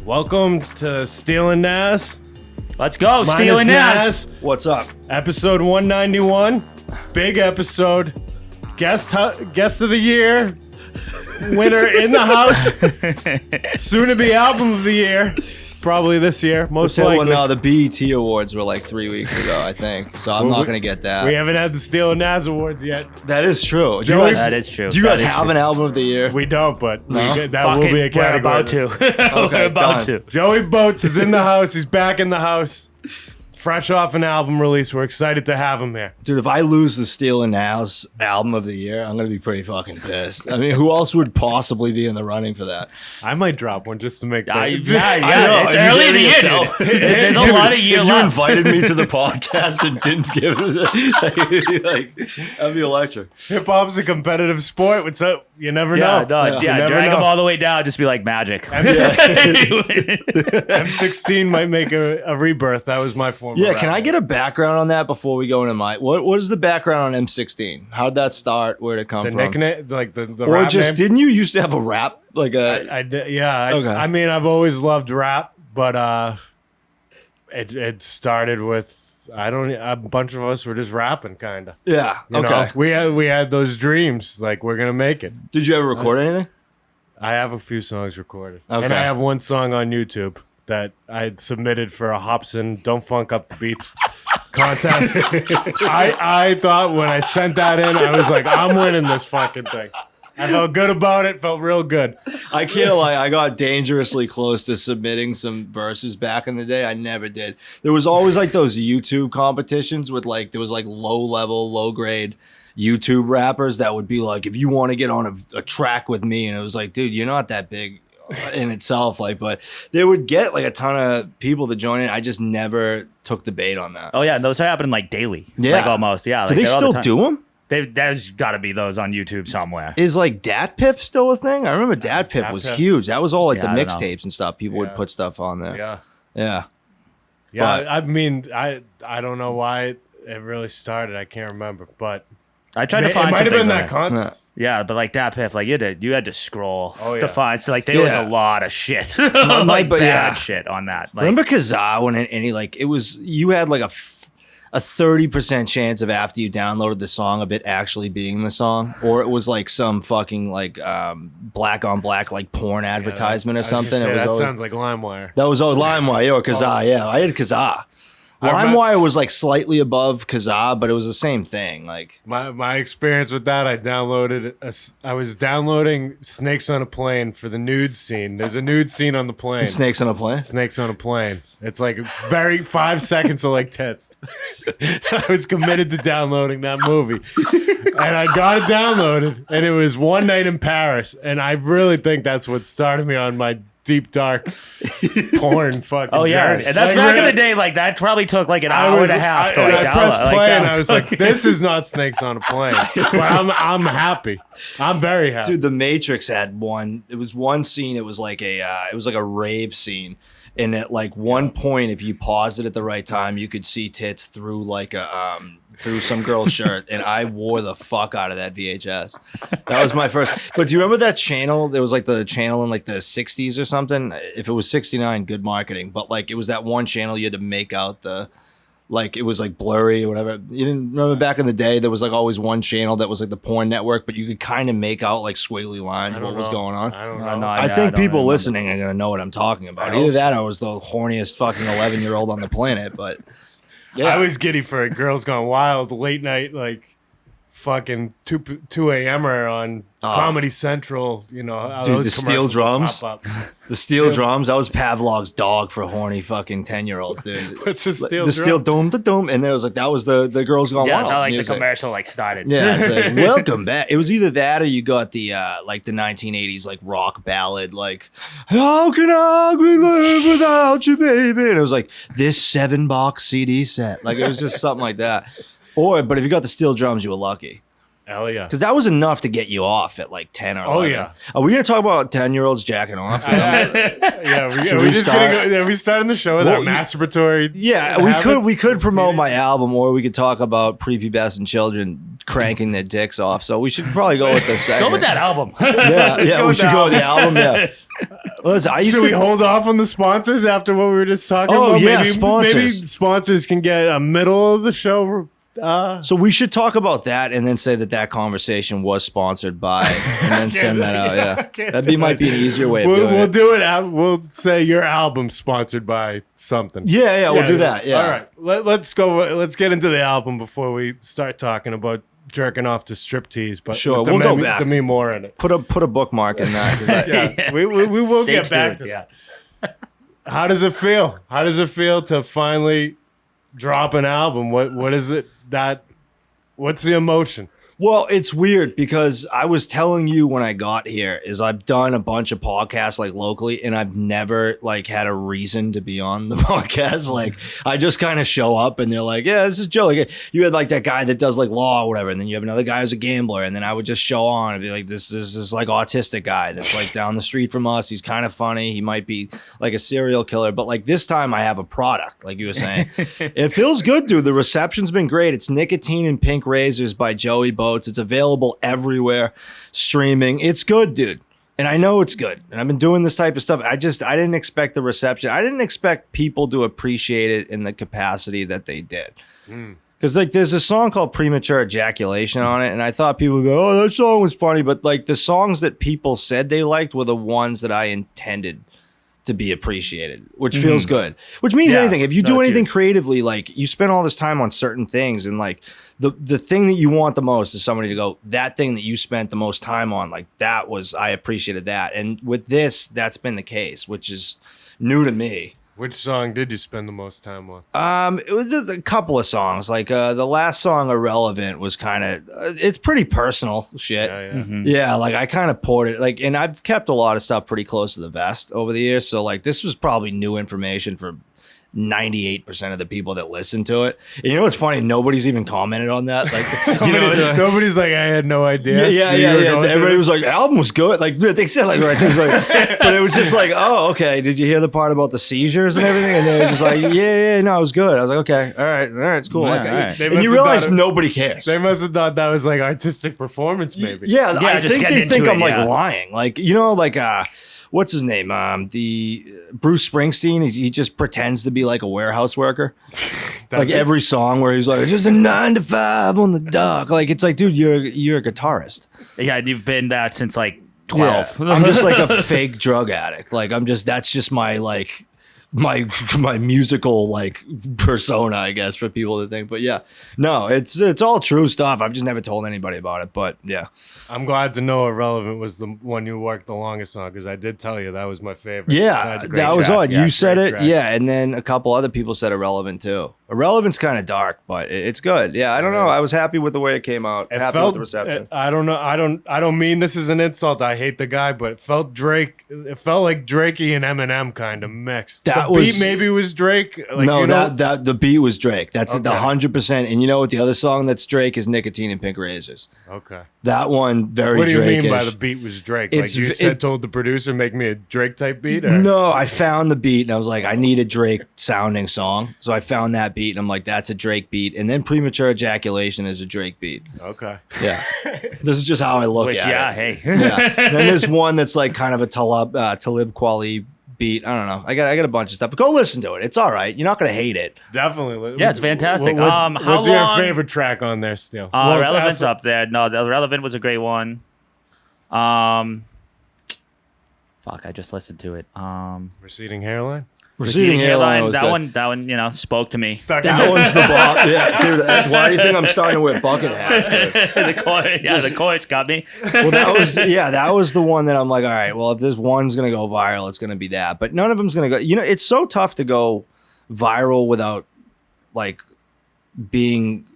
Welcome to Steele and Nazz. Let's go, Steele and Nazz. What's up? Episode 191. Big episode. Guest of the year. Winner in the house. Soon to be album of the year. Probably this year, most likely. Well, no, the BET Awards were like 3 weeks ago, I think. So I'm not going to get that. We haven't had the Steele and Nazz Awards yet. That is true. That is true. Do you guys have an album of the year? We don't, but that Fuck will it, be a category. We're about to. Okay, We're about done. to. Joey Boats is in the house. He's back in the house. Fresh off an album release. We're excited to have him here. Dude, if I lose the Steele and Nazz album of the year, I'm going to be pretty fucking pissed. I mean, who else would possibly be in the running for that? I might drop one just to make Yeah, that. it's early in the year, dude. There's a lot of year If you left. invited me to the podcast and didn't give it, like, that'd be electric. Hip hop's a competitive sport. What's up? You never know. You never Drag know. them all the way down. Just be like magic. M16 might make a rebirth. That was my former Yeah, rap can I name. get a background on that before we go into my... What is the background on M16? How'd that start? Where'd it come the from? nickname, like the Or rap just, name? didn't you used to have a rap? Like a... I did, yeah. Okay. I mean, I've always loved rap, but it started with a bunch of us were just rapping, kind of. Yeah, You know, we had those dreams, like we're gonna make it. Did you ever record anything? I have a few songs recorded, Okay. and I have one song on YouTube that I had submitted for a Hobson Don't Funk Up the Beats contest. I thought when I sent that in, I was like, I'm winning this fucking thing. I felt good about it. Felt real good. I can't lie. I got dangerously close to submitting some verses back in the day. I never did. There was always like those YouTube competitions with like, there was like low level, low grade YouTube rappers that would be like, if you want to get on a track with me. And it was like, dude, you're not that big in itself. Like, but they would get like a ton of people to join in. I just never took the bait on that. Oh yeah, those are happening like daily. Yeah. Like almost. Yeah. Do Like they they're all still the time. do them? There's got to be those on YouTube somewhere. Is like Dat Piff still a thing? I remember Dat Piff was Piff. huge. That was all like Yeah, the I don't know. mixtapes and stuff. People would Yeah. put stuff on there. Yeah. Yeah. Yeah, But- I mean, I don't know why it really started. I can't remember, but I tried to it find might some have been things on that it. contest. Yeah, but like that Piff, like you had to scroll Oh, to yeah. find. So like there was Yeah. a lot of shit, My- like but bad yeah. shit on that. Like, Remember Kazaa when any like it was you had like a 30% chance of after you downloaded the song of it actually being the song, or it was like some fucking like black on black like porn advertisement or I was gonna something. say, It was that always, sounds like LimeWire. that was LimeWire or Kazaa. Yeah, I had Kazaa. LimeWire was like slightly above Kazaa, but it was the same thing. Like My experience with that, I was downloading Snakes on a Plane for the nude scene. There's a nude scene on the plane. Snakes on a Plane. Snakes on a Plane. It's like very 5 seconds of like tits. I was committed to downloading that movie. And I got it downloaded, and it was One Night in Paris. And I really think that's what started me on my deep, dark porn fucking oh yeah, journey. and that's Like, back in really, the day. Like that probably took like an I hour was- and a half to I like pressed download. play, that and I was like, this is not Snakes on a Plane. But I'm happy. I'm very happy. Dude, The Matrix had one. It was one scene. It was like a rave scene, and at like one point, if you paused it at the right time, you could see tits through like a through some girl's shirt, and I wore the fuck out of that VHS. That was my first. But do you remember that channel? There was like the channel in like the '60s or something. If it was '69, good marketing. But like it was that one channel you had to make out the. Like it was like blurry or whatever. You didn't remember back in the day there was like always one channel that was like the porn network, but you could kind of make out like squiggly lines I of what don't was know. going on. I don't No, know. no, I I think don't people remember. listening are gonna know what I'm talking about. I Either hope that or I was the horniest fucking 11-year-old on the planet. But yeah, I was giddy for it. Girls Gone Wild, late night, like fucking 2 a.m.er on Comedy Central. You know, how Dude, those the steel commercials would drums. pop up. the steel drums. That was Pavlov's dog for horny fucking 10-year-olds, dude. What's the steel the drum? steel dome, the dome, and there was like that was the girls gone yeah, wild. that's how like the music. commercial like started. Yeah, it's like welcome back. It was either that or you got the like the 1980s like rock ballad like how can I live without you, baby? And it was like this 7-box CD set. Like it was just something like that. But if you got the steel drums, you were lucky. Hell yeah. Because that was enough to get you off at like 10 or 11. Oh, yeah. Are we going to talk about 10-year-olds jacking off? 'Cause I'm- Should we we just start- are we starting the show with Well, our masturbatory? yeah, habits? we could promote my album, or we could talk about prepubescent children cranking their dicks off. So we should probably go with the second. Go with that album. Yeah, go we with should the go with the album. Yeah. Listen, I used Should we to. hold off on the sponsors after what we were just talking Oh, about? yeah, maybe sponsors. sponsors can get a middle of the show. So we should talk about that and then say that conversation was sponsored by, and then send that out. Yeah, that might be an easier way of doing We'll it. do it. We'll say your album sponsored by something. Yeah, we'll do that. Yeah. All right. Let's go. Let's get into the album before we start talking about jerking off to striptease. But Sure, with we'll go Demi- back. Demi Moore in it. Put a bookmark in that. 'Cause Yeah, we will Stay get back tuned, to yeah. How does it feel? How does it feel to finally drop an album? What is it that? What's the emotion? Well, it's weird because I was telling you when I got here is I've done a bunch of podcasts like locally and I've never like had a reason to be on the podcast. Like I just kind of show up and they're like, yeah, this is Joe. Like you had like that guy that does like law or whatever. And then you have another guy who's a gambler. And then I would just show on and be like, this is like autistic guy that's like down the street from us. He's kind of funny. He might be like a serial killer. But like this time I have a product, like you were saying. It feels good, dude. The reception's been great. It's Nicotine and Pink Razors by Joey Boats. It's available everywhere, streaming. It's good, dude. And I know it's good. And I've been doing this type of stuff. I didn't expect the reception. I didn't expect people to appreciate it in the capacity that they did. Because like there's a song called Premature Ejaculation on it. And I thought people would go, oh, that song was funny. But like the songs that people said they liked were the ones that I intended to be appreciated, which feels good. Which means anything. If you do anything creatively, like you spend all this time on certain things and like the thing that you want the most is somebody to go, that thing that you spent the most time on, like that was, I appreciated that. And with this, that's been the case, which is new to me. Which song did you spend the most time on? It was just a couple of songs. Like the last song, Irrelevant, was kind of, it's pretty personal shit. Yeah, like I kind of poured it, like, and I've kept a lot of stuff pretty close to the vest over the years. So like this was probably new information for 98% of the people that listen to it. And you know what's funny? Nobody's even commented on that. Like, you know, Nobody's like, I had no idea. Yeah. Everybody was like, album was good. Like they said, like, right. It was like, but it was just like, oh, okay. Did you hear the part about the seizures and everything? And they were just like, yeah, no, it was good. I was like, okay, all right, it's cool. Yeah, Like, all right. and you realize nobody cares. They must have thought that was like artistic performance, maybe. Yeah, I just think getting they into think it, I'm like yeah. lying. Like, you know, like what's his name? The Bruce Springsteen. He just pretends to be like a warehouse worker. Like every song where he's like, it's just a 9 to 5 on the dock. Like it's like, dude, you're a guitarist. Yeah, and you've been that since like 12. Yeah. I'm just like a fake drug addict. Like that's just my like my musical like persona, I guess, for people to think. But yeah, no, it's all true stuff. I've just never told anybody about it. But yeah, I'm glad to know Irrelevant was the one you worked the longest on, because I did tell you that was my favorite. yeah, That's a great that was track. odd. Yeah, You said great it, track. yeah, and then a couple other people said Irrelevant too. Irrelevant's kind of dark, but it's good. Yeah, I don't know. I was happy with the way it came out. It Happy felt, with the reception. I don't know. I don't mean this is an insult. I hate the guy, but it felt Drake. It felt like Drakey and Eminem kind of mixed. That the was- beat maybe was Drake. Like, No, you know, that the beat was Drake. That's the Okay. 100%. And you know what? The other song that's Drake is Nicotine and Pink Razors. okay. That one very What do you Drake-ish. mean by the beat was Drake? It's- Like you said, it's- told the producer make me a Drake type beat? Or? No, I found the beat and I was like, I need a Drake sounding song. So I found that beat and I'm like, that's a Drake beat. And then Premature Ejaculation is a Drake beat. Okay. Yeah. This is just how I look Which, at yeah, it. hey. Yeah. Then there's one that's like kind of a Talib Kweli beat. I don't know. I got a bunch of stuff. But go listen to it. It's all right. You're not going to hate it. Definitely. Yeah, it's fantastic. What's, How what's your long- favorite track on there, Steele? Relevant's that's- up there. No, the Relevant was a great one. Fuck, I just listened to it. Receding Hairline? Receding Hairline was that good. one, you know, spoke to me. Stuck That one's the boss. Yeah, dude. Why do you think I'm starting to wear bucket hats? Dude? the chorus got me. Well, that was the one that I'm like, all right, well, if this one's gonna go viral, it's gonna be that. But none of them's gonna go. You know, it's so tough to go viral without like being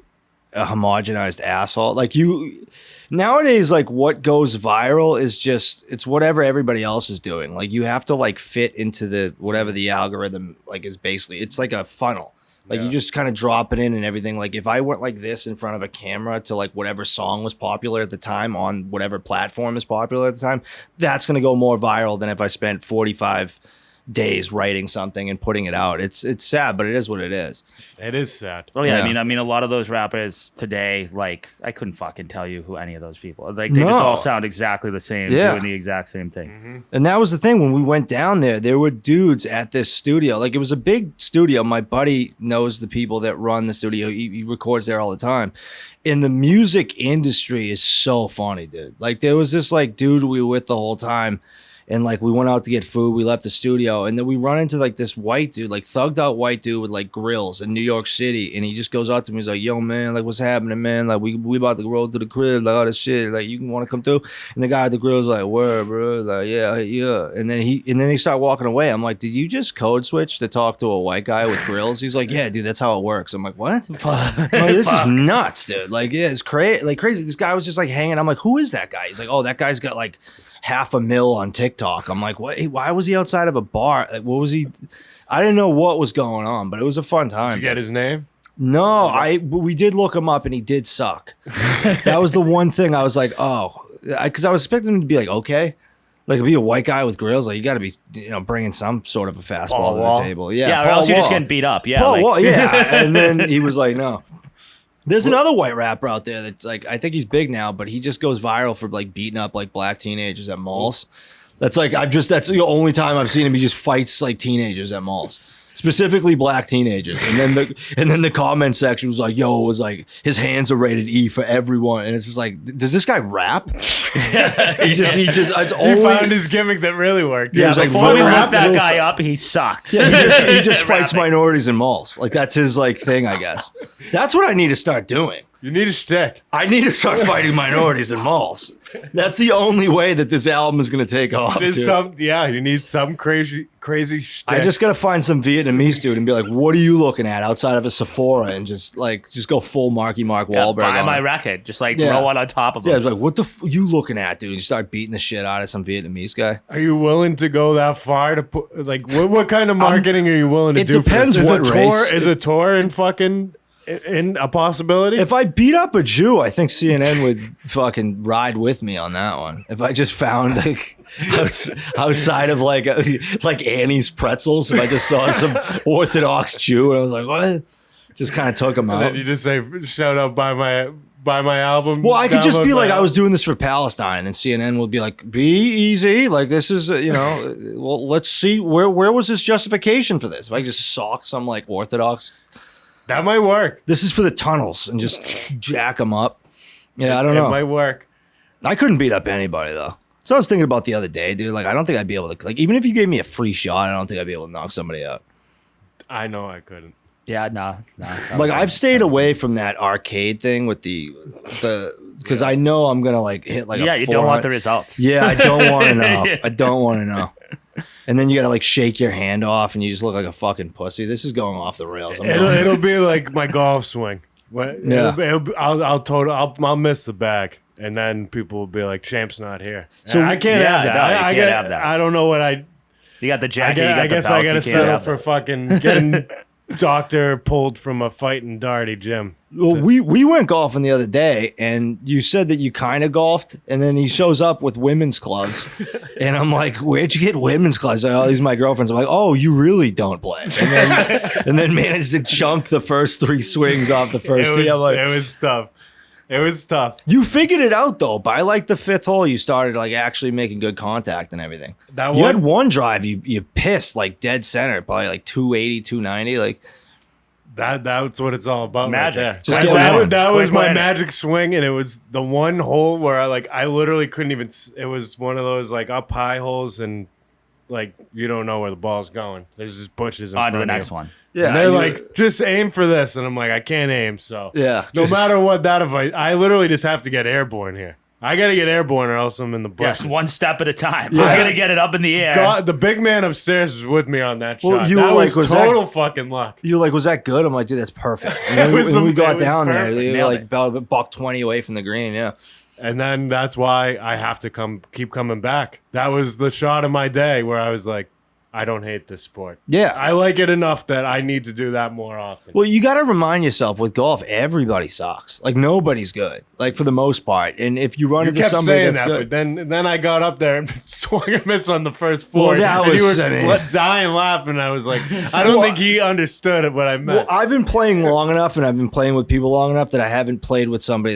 a homogenized asshole. Like you nowadays, like what goes viral is just it's whatever everybody else is doing. Like you have to like fit into the whatever the algorithm like is basically. It's like a funnel. Like you just kind of drop it in and everything. Like if I went like this in front of a camera to like whatever song was popular at the time on whatever platform is popular at the time, that's going to go more viral than if I spent 45 days writing something and putting it out. It's sad, but it is what it is. It is sad. Oh yeah, Yeah. I mean, a lot of those rappers today, like, I couldn't fucking tell you who any of those people. Like, they just all sound exactly the same, doing the exact same thing. And that was the thing when we went down there were dudes at this studio. Like, it was a big studio. My buddy knows the people that run the studio. He records there all the time. And the music industry is so funny, dude. Like, there was this like dude we were with the whole time. And like we went out to get food, we left the studio, and then we run into like this white dude, like thugged out white dude with like grills in New York City, and he just goes out to me, he's like, "Yo, man, like what's happening, man? Like we about to roll to the crib, like all this shit, like you want to come through?" And the guy at the grill's like, "Word, bro, like yeah." And then he started walking away. I'm like, "Did you just code switch to talk to a white guy with grills?" He's like, "Yeah, dude, that's how it works." I'm like, "What? Like, this is nuts, dude. Like, yeah, it's crazy. This guy was just like hanging. I'm like, who is that guy? He's like, "Oh, that guy's got like $500,000 on TikTok." I'm like, what? Why was he outside of a bar? Like, what was he? I didn't know what was going on, but it was a fun time. Did you get his name? No, we did look him up, and he did suck. That was the one thing I was like, oh, because I was expecting him to be like, okay, like be a white guy with grills. Like, you got to be, bringing some sort of a fastball to the table. Yeah, or else you're just getting beat up. Yeah, Paul Wall, yeah. And then he was like, no. There's another white rapper out there that's like, I think he's big now, but he just goes viral for like beating up like black teenagers at malls. That's like, that's the only time I've seen him. He just fights like teenagers at malls, specifically black teenagers. And then the comment section was like, "Yo," it was like, his hands are rated E for everyone. And it's just like, does this guy rap? he found his gimmick that really worked. Yeah, So like, before we rap look that rules- guy up, he sucks. Yeah, he just fights minorities in malls. Like, that's his like thing, I guess. That's what I need to start doing. You need a shtick. I need to start fighting minorities in malls. That's the only way that this album is going to take off. You need some crazy shtick. I just got to find some Vietnamese dude and be like, "What are you looking at outside of a Sephora?" And just go full Marky Mark Wahlberg. Buy on my it. record. Just like throw one on top of him. Yeah, it's like, "What the you looking at, dude?" And you start beating the shit out of some Vietnamese guy. Are you willing to go that far to put like what kind of marketing are you willing to it do? depends for this? what race. Is a tour in fucking in a possibility? If I beat up a Jew, I think CNN would fucking ride with me on that one. If I just found like outside of like Annie's Pretzels, if I just saw some Orthodox Jew and I was like, "What?" Just kind of took him And out. then you just say, "Shout out, buy my album." Well, I could just download be my like, I album. was doing this for Palestine, and then CNN will be like, "Be easy, like this is, well, let's see where was his justification for this?" If I just sock some like Orthodox, That might work. this is for the tunnels, and just jack them up. Yeah, I don't It know. might work. I couldn't beat up anybody though. So I was thinking about the other day, dude. Like, I don't think I'd be able to. Like, even if you gave me a free shot, I don't think I'd be able to knock somebody out. I know I couldn't. Yeah, no. Like, I've stayed away from that arcade thing with the because I know I'm gonna like hit like Yeah, a you don't want 400 the results. Yeah, I don't want to know. I don't want to know. And then you gotta like shake your hand off, and you just look like a fucking pussy. This is going off the rails. It'll be like my golf swing. I'll miss the bag, and then people will be like, "Champ's not here." So I can't yeah, have that. no, you I can't have that. I don't know what I. You got the I jacket. You got the guess belt, I gotta you can't settle have for that. fucking getting doctor pulled from a fighting Darty gym. Well, we went golfing the other day, and you said that you kind of golfed, and then he shows up with women's clubs, and I'm like, "Where'd you get women's clubs?" Like, "Oh, these are my girlfriends." I'm like, "Oh, you really don't play," and then managed to chunk the first 3 swings off the first tee. I'm like, It was tough. It was tough. you figured it out though. By like the 5th hole, you started like actually making good contact and everything. That You had one, one drive, you pissed like dead center, probably like 280, 290, like. that's what it's all about. Magic. Right there. Just That- get that, one. was- that was Quick my landing. magic swing, and it was the one hole where I literally couldn't even. It was one of those like up high holes, and like you don't know where the ball's going. There's just bushes in On front to the of next you. one. Yeah, And they're you- like, just aim for this. And I'm like, I can't aim. So yeah, no just- matter what that advice, I literally just have to get airborne here. I got to get airborne or else I'm in the Yes, bushes. one step at a time. Yeah. I gotta get it up in the air. God, the big man upstairs was with me on that Well, shot. you That were was like, was that- total fucking luck. You were like, was that good? I'm like, dude, that's perfect. And then It was when we it got was down there, perfect. they were Nailed like it. about a $120 away from the green. Yeah. And then that's why I have to keep coming back. That was the shot of my day where I was like, I don't hate this sport. Yeah. I like it enough that I need to do that more often. Well, you got to remind yourself with golf, everybody sucks. Like nobody's good, like for the most part. And if you run you into kept somebody saying that's that, good, but then I got up there and swung a miss on the first four. Well, that and was, you were I mean- dying laughing. I was like, I don't think he understood what I meant. well, I've been playing long enough, and I've been playing with people long enough that I haven't played with somebody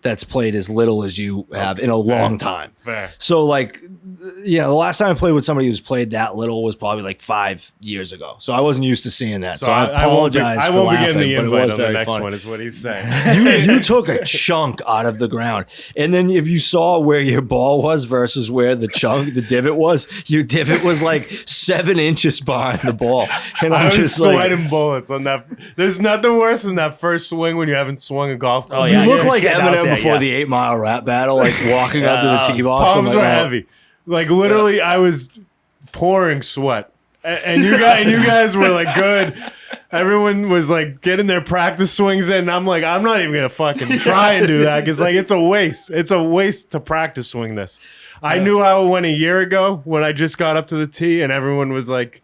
that's played as little as you have in a long time. Fair. So like, the last time I played with somebody who's played that little was probably like 5 years ago. So I wasn't used to seeing that. So I apologize. I won't be getting the but it invite was on the very next funny. one, is what he's saying. You took a chunk out of the ground, and then if you saw where your ball was versus where the divot was, your divot was like 7 inches behind the ball. And I I'm was just sweating bullets on that. There's nothing worse than that first swing when you haven't swung a golf ball. Oh, you yeah, look yeah, like just get out Eminem there, before yeah. the 8 Mile rap battle, like walking up to the tee box. Palms I'm were like, oh. heavy. Like literally, I was pouring sweat, and you guys were like good. Everyone was like getting their practice swings in, and I'm like, I'm not even gonna fucking try and do that because like it's a waste. It's a waste to practice swing this. I knew how it went a year ago when I just got up to the tee, and everyone was like,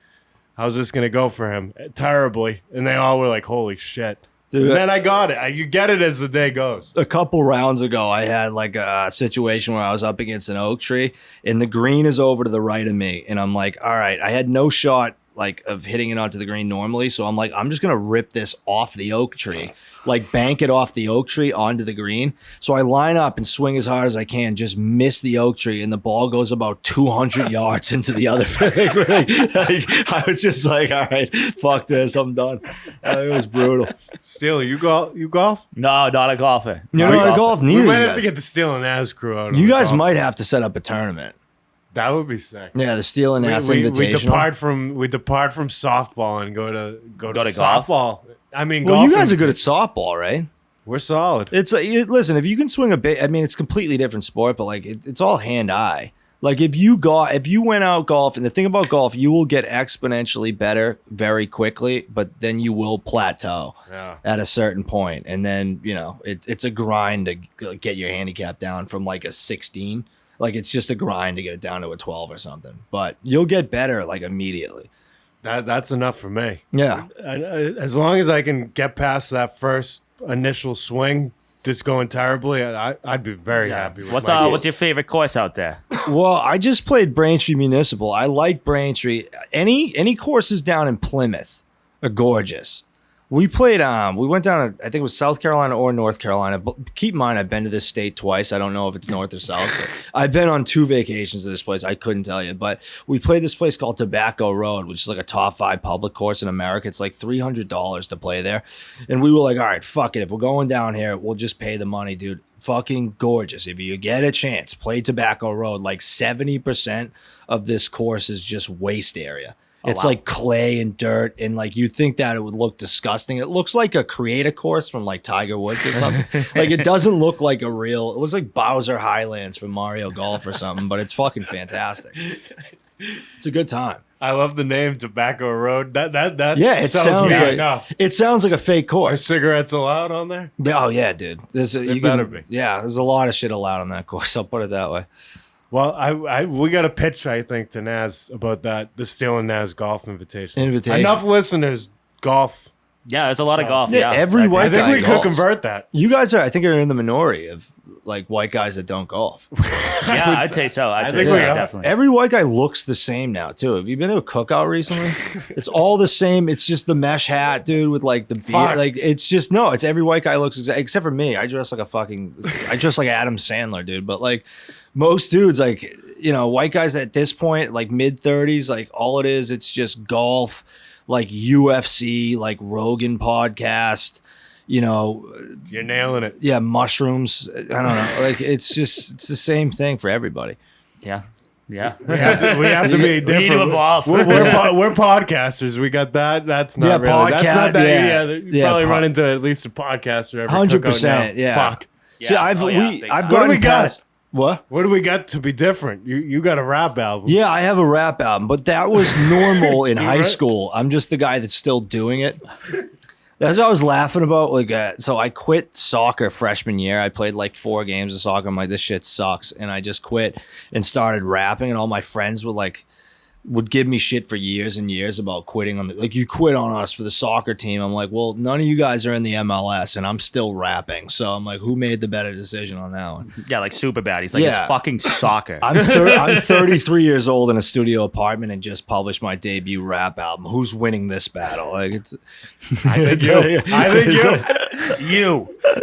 "How's this gonna go for him?" Terribly, and they all were like, "Holy shit!" Dude, And then I got it. You get it as the day goes. a couple rounds ago, I had like a situation where I was up against an oak tree, and the green is over to the right of me, and I'm like, all right, I had no shot like of hitting it onto the green normally, so I'm like, I'm just gonna rip this off the oak tree, like bank it off the oak tree onto the green. So I line up and swing as hard as I can, just miss the oak tree, and the ball goes about 200 yards into the other. I was just like, all right, fuck this, I'm done. It was brutal. Steele, you golf? No, not a golfer. You're not a golf, neither. We might you have to guys. get the Steele and Nazz crew out. You on guys golf. might have to set up a tournament. That would be sick. Yeah, the Steele and Nazz We Invitational. depart from softball and go to golf? softball. I mean, Well, you golfing- guys are good at softball, right? We're solid. Listen, if you can swing a bit, I mean, it's a completely different sport, but like it's all hand-eye. Like if you went out golf, and the thing about golf, you will get exponentially better very quickly, but then you will plateau Yeah. at a certain point, and then it's a grind to get your handicap down from like a 16. Like it's just a grind to get it down to a 12 or something, but you'll get better like immediately. That's enough for me. Yeah. As long as I can get past that first initial swing, just going terribly, I'd be very happy. With What's your favorite course out there? Well, I just played Braintree Municipal. I like Braintree. Any courses down in Plymouth are gorgeous. We played. We went down to, I think it was South Carolina or North Carolina. But keep in mind, I've been to this state twice. I don't know if it's north or south. But I've been on 2 vacations to this place. I couldn't tell you. But we played this place called Tobacco Road, which is like a top 5 public course in America. It's like $300 to play there. And we were like, all right, fuck it. If we're going down here, we'll just pay the money, dude. Fucking gorgeous. If you get a chance, play Tobacco Road. Like 70% of this course is just waste area. It's wow. like clay and dirt, and like you think that it would look disgusting. It looks like a creator course from like Tiger Woods or something. Like it doesn't look like it looks like Bowser Highlands from Mario Golf or something, but it's fucking fantastic. It's a good time. I love the name Tobacco Road. That Yeah, it sells sounds me like enough. it sounds like a fake Are course. cigarettes allowed on there? Oh yeah, dude. You better be. Yeah, there's a lot of shit allowed on that course. I'll put it that way. Well, we got a pitch, I think, to Nazz about that, the Steele and Nazz golf invitation. Enough listeners golf. Yeah, there's a lot of golf. Yeah, Yeah, every white I think guy we could golfs. convert that. You guys I think, are in the minority of like white guys that don't golf. Yeah, I'd say so. I'd say think so, we are. definitely. Every white guy looks the same now, too. Have you been to a cookout recently? It's all the same. It's just the mesh hat, dude, with like the beard. Fuck. Like it's just it's every white guy looks except for me. I dress like Adam Sandler, dude. But like most dudes, like white guys at this point, like mid-30s, like all it is, it's just golf, like UFC, like Rogan podcast. You're nailing it. Yeah, mushrooms. I don't know. Like it's the same thing for everybody. Yeah. Yeah. We have to be different. We need to evolve. We're podcasters. We got that. That's not Yeah, really. That's not that. yeah. You probably run into at least a podcaster every 100%. cookout now. Yeah. Fuck. See, Yeah. I've Oh, yeah, big time. gotten What do we got? past what? What do we got to be different? You got a rap album. Yeah, I have a rap album, but that was normal in high Right. school. I'm just the guy that's still doing it. That's what I was laughing about. Like, so I quit soccer freshman year. I played like 4 games of soccer. I'm like, this shit sucks, and I just quit and started rapping. And all my friends were like, would give me shit for years and years about quitting on like you quit on us for the soccer team. I'm like, well, none of you guys are in the MLS and I'm still rapping. So I'm like, who made the better decision on that one? Yeah, like super bad. He's like, it's fucking soccer. I'm 33 years old in a studio apartment and just published my debut rap album. Who's winning this battle? Like it's I think you. I think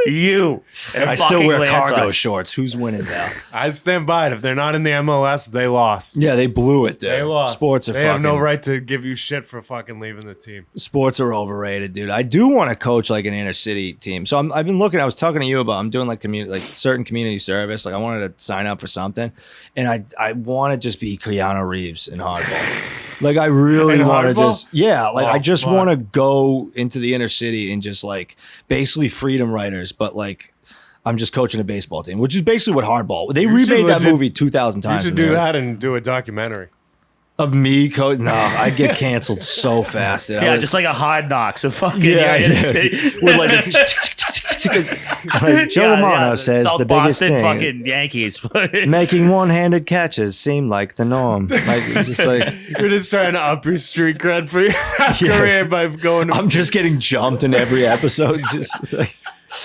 You. And I still wear cargo shorts. Who's winning now? I stand by it. If they're not in the MLS, they lost. Yeah, they blew it, dude. They lost. Sports are They have no right to give you shit for fucking leaving the team. Sports are overrated, dude. I do want to coach like an inner city team. So I've been looking. I was talking to you about. I'm doing like certain community service. Like I wanted to sign up for something, and I want to just be Keanu Reeves in hardball. Like I really want to just I just want to go into the inner city and just like basically freedom writers, but like. I'm just coaching a baseball team, which is basically what hardball. They remade that movie 2,000 times. You should do that and do a documentary. Of me coach? No, I'd get canceled so fast. Yeah, just like a Hard Knocks of fucking with like Joe Romano says South the biggest Boston thing. Fucking Yankees. Making one-handed catches seemed like the norm. Like it's just like you're just trying to up your street cred for your career by going. I'm just getting jumped in every episode. Just like,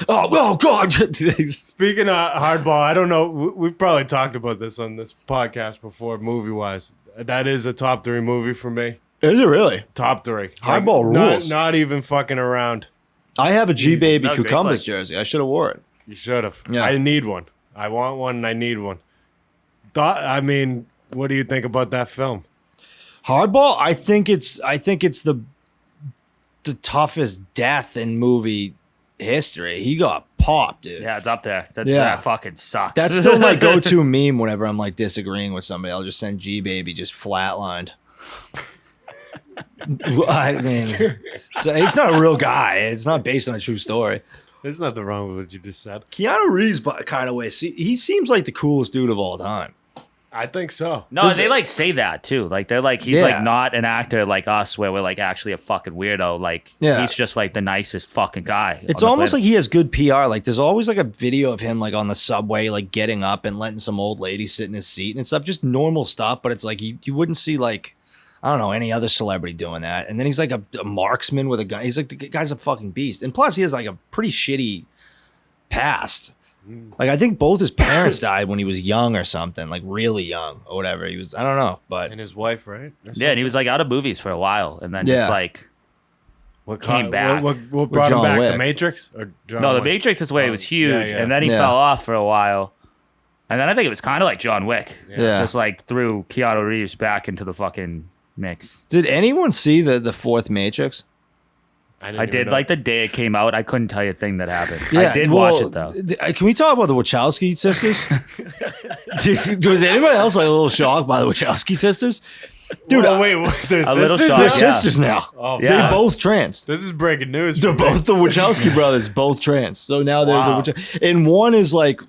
oh God! Speaking of hardball, I don't know. We've probably talked about this on this podcast before, movie-wise. That is a top 3 movie for me. Is it really? Top 3. Hardball rules. Not even fucking around. I have a G Baby Cucumbers jersey. I should have wore it. You should have. Yeah. I need one. I want one and I need one. I mean, what do you think about that film? Hardball? I think it's the toughest death in movie history. He got popped, dude. Yeah, it's up there. That fucking sucks. That's still my go-to meme whenever I'm like disagreeing with somebody. I'll just send G Baby just flatlined. I mean, so it's not a real guy. It's not based on a true story. There's nothing wrong with what you just said. Keanu Reeves, kind of way, he seems like the coolest dude of all time. I think so. No, they like say that too. Like they're like he's like not an actor like us where we're like actually a fucking weirdo. Like he's just like the nicest fucking guy. It's almost like he has good PR. Like there's always like a video of him like on the subway like getting up and letting some old lady sit in his seat and stuff. Just normal stuff, but it's like you wouldn't see like I don't know any other celebrity doing that. And then he's like a marksman with a gun. He's like the guy's a fucking beast. And plus he has like a pretty shitty past. Like I think both his parents died when he was young or something, like really young or whatever. He was I don't know, but and his wife, right? Yeah, and he was like out of movies for a while, and then just like came back. What brought him back? The Matrix? Or no, The Matrix is where he was huge, and then he fell off for a while, and then I think it was kind of like John Wick, just like threw Keanu Reeves back into the fucking mix. Did anyone see the fourth Matrix? I did like the day it came out. I couldn't tell you a thing that happened. I did watch it though. Can we talk about the Wachowski sisters? Was anybody else like a little shocked by the Wachowski sisters? Dude, wait, they're sisters? They're sisters now. Oh, they're both trans. This is breaking news. They're both the Wachowski brothers, both trans. So now they're the Wachowski. And one is like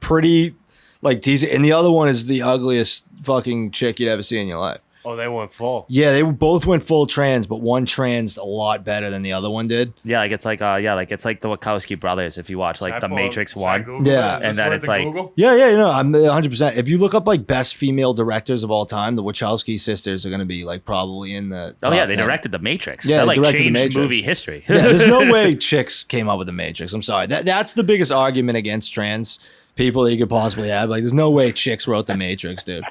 pretty like decent, and the other one is the ugliest fucking chick you'd ever see in your life. Oh, they went full. Yeah, they both went full trans, but one trans a lot better than the other one did. Yeah, like it's like it's like the Wachowski brothers. If you watch like the Matrix 1, and then it's like Google? yeah, I'm 100%. If you look up like best female directors of all time, the Wachowski sisters are going to be like probably in the. Top they directed the Matrix. Yeah, that they like changed changed movie history. Yeah, there's no way chicks came up with the Matrix. I'm sorry. That's the biggest argument against trans people that you could possibly have. Like, there's no way chicks wrote the Matrix, dude.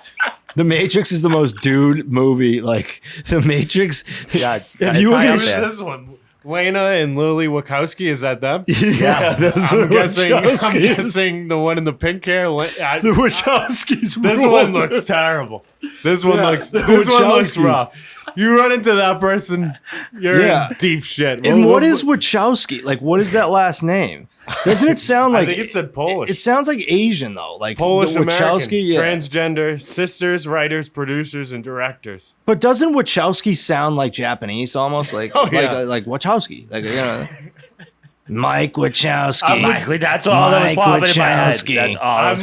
The Matrix is the most dude movie. Like the Matrix. Yeah, if you look at this one, Lena and Lily Wachowski, is that them? Yeah, I'm guessing the one in the pink hair. The Wachowskis. This one looks terrible. This one looks rough. You run into that person, you're in deep shit. And what is Wachowski? Like, what is that last name? Doesn't it sound like? I think it said Polish. It sounds like Asian though, like Polish American, Wachowski, transgender, sisters, writers, producers, and directors. But doesn't Wachowski sound like Japanese almost? Like like Wachowski, like Mike Wachowski. That's all that was popping in my head. That's all. I'm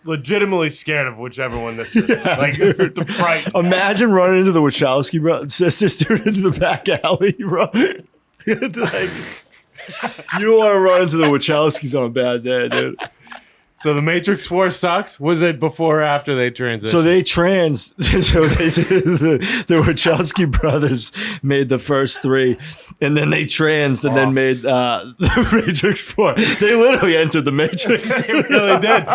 legitimately scared of whichever one this is. The fright. Imagine running into the Wachowski sisters dude into the back alley, bro. You don't want to run into the Wachowskis on a bad day, dude. So the Matrix 4 sucks? Was it before or after they transitioned? So they the Wachowski brothers made the first 3, and then they then made the Matrix 4. They literally entered the Matrix. They really did.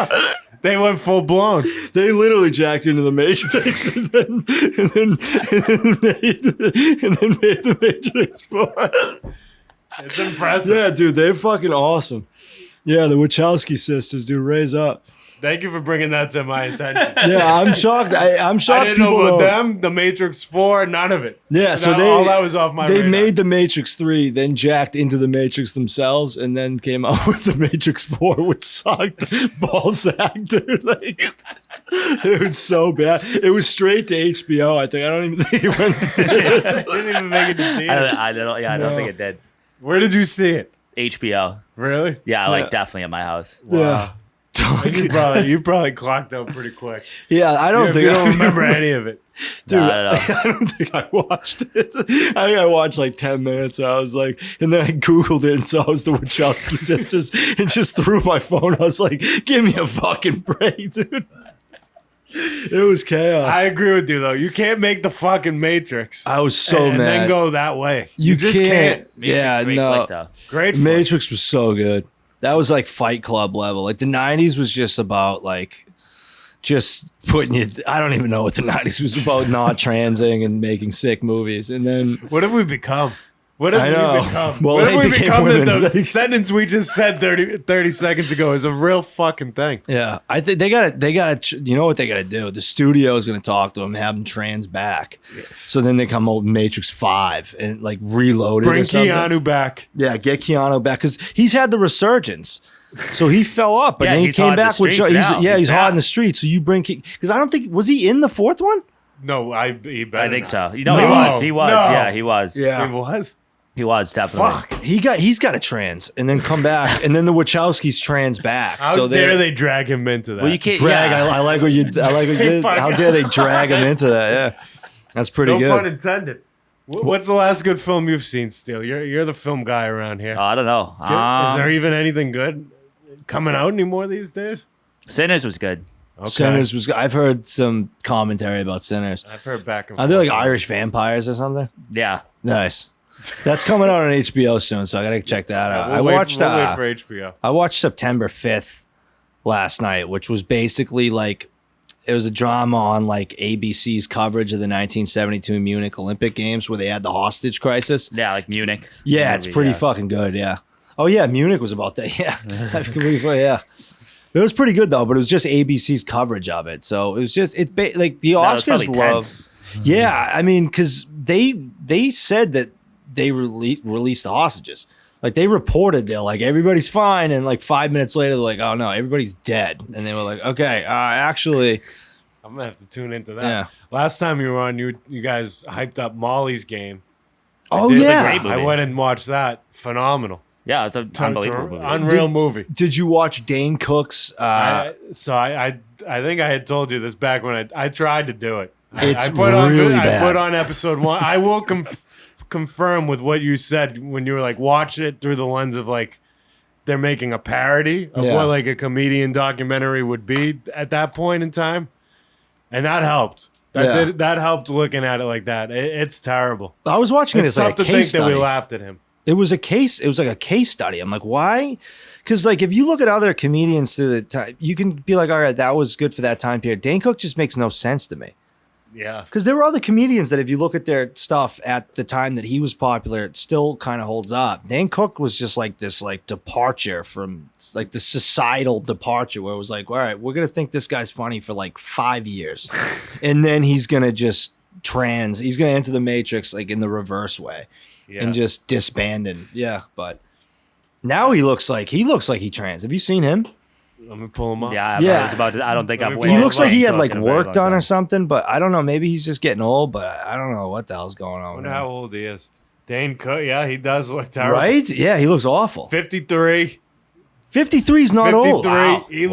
They went full blown. They literally jacked into the Matrix and then made the Matrix 4. It's impressive. Yeah, dude, they're fucking awesome. Yeah, the Wachowski sisters, dude, raise up. Thank you for bringing that to my attention. Yeah, I'm shocked. I'm shocked. I didn't know about them, the Matrix 4, none of it. Yeah, so all that was off my radar. They made the Matrix 3, then jacked into the Matrix themselves, and then came out with the Matrix 4, which sucked. Ballsack, dude. Like, it was so bad. It was straight to HBO, I think. I don't even think it went to theaters. It didn't even make it to theaters. I don't think it did. Where did you see it? HBO. Really? Yeah, like definitely at my house. Wow. Yeah. You probably clocked out pretty quick. Yeah, I don't think you don't remember any of it. Dude, No, I don't think I watched it. I think I watched like 10 minutes. And I was like, and then I Googled it and saw it was the Wachowski sisters and just threw my phone. I was like, give me a fucking break, dude. It was chaos. I agree with you, though. You can't make the fucking Matrix. I was so and mad. then go that way. You just can't. Yeah, Great no. flick, though. Great flick. Matrix was so good. That was like Fight Club level. Like the 90s was just about like just putting you. I don't even know what the 90s was about. Not transing and making sick movies. And then what have we become? What have we become? Well, what they have we became become women. that the sentence we just said 30 seconds ago is a real fucking thing? yeah, I think they got. You know what they got to do? The studio is going to talk to them, have them trans back. So then they come out with Matrix 5 and like reload it. Bring or something. Keanu back. Yeah, get Keanu back because he's had the resurgence. So he fell up, but Yeah, then he he's came hot in the back with. streets now. He's He's hot in back. the streets. So you bring because I don't think was he in the 4th one. No, he better I think not. so. You know, No, he was. no. Yeah, he was. Yeah. He was? He was definitely. Fuck. He's got a trans and then come back and then the Wachowskis trans back. How so dare they drag him into that? Well, you can't drag? Yeah. I like what you. I like what you did. Fuck. How dare they drag him into that? Yeah, that's pretty no good. pun intended. What's the last good film you've seen, Steele? You're the film guy around here. I don't know. Is there even anything good coming out anymore these days? Sinners was good. Okay. Sinners was. I've heard some commentary about Sinners. I've heard back and Are they like forth. Irish vampires or something? Yeah. Nice. That's coming out on HBO soon, so I gotta check that out. We'll I wait for HBO. I watched September 5th last night, which was basically like it was a drama on like ABC's coverage of the 1972 Munich Olympic Games where they had the hostage crisis. Yeah, like Munich. Yeah, it's movie, pretty yeah. fucking good. Yeah. Oh yeah, Munich was about that. Yeah, I completely forgot, yeah. It was pretty good though, but it was just ABC's coverage of it. So it was just like the That was Oscars probably love. tense. Yeah, I mean, because they said that they released the hostages. Like they reported they're like everybody's fine, and like 5 minutes later they're like, oh no, everybody's dead, and they were like, okay, actually, I'm gonna have to tune into that. Yeah. Last time you were on, you guys hyped up Molly's Game. oh Did- yeah. great movie. I went and watched that. Phenomenal. Yeah, it's an unbelievable movie. Unreal movie. Did you watch Dane Cook's? I think I had told you this back when I tried to do it. It's I put on really I bad. put on episode 1. I will confirm with what you said when you were like watch it through the lens of like they're making a parody of Yeah. what like a comedian documentary would be at that point in time, and that helped. That helped looking at it like that. It's terrible. I was watching it It's as tough like a to think case that we study. laughed at him. It was a case. It was like a case study. I'm like, why? Because like if you look at other comedians through the time, you can be like, all right, that was good for that time period. Dane Cook just makes no sense to me. Yeah. Because there were other comedians that if you look at their stuff at the time that he was popular, it still kind of holds up. Dane Cook was just like this like departure from like the societal departure where it was like, all right, we're going to think this guy's funny for like 5 years. And then he's going to just he's going to enter the Matrix like in the reverse way and just disbanded. Yeah. But now he looks like he trans. Have you seen him? Let me pull him up. Yeah, Yeah. I was about to, I don't think I've He watched He looks like he had Cook like in a very work long done or time. something, but I don't know. Maybe he's just getting old, but I don't know what the hell's going I on. wonder with him. how old he is. Dane Cook, yeah, he does look terrible. Right? Yeah, he looks awful. 53. 53 is not 53. old. Wow. He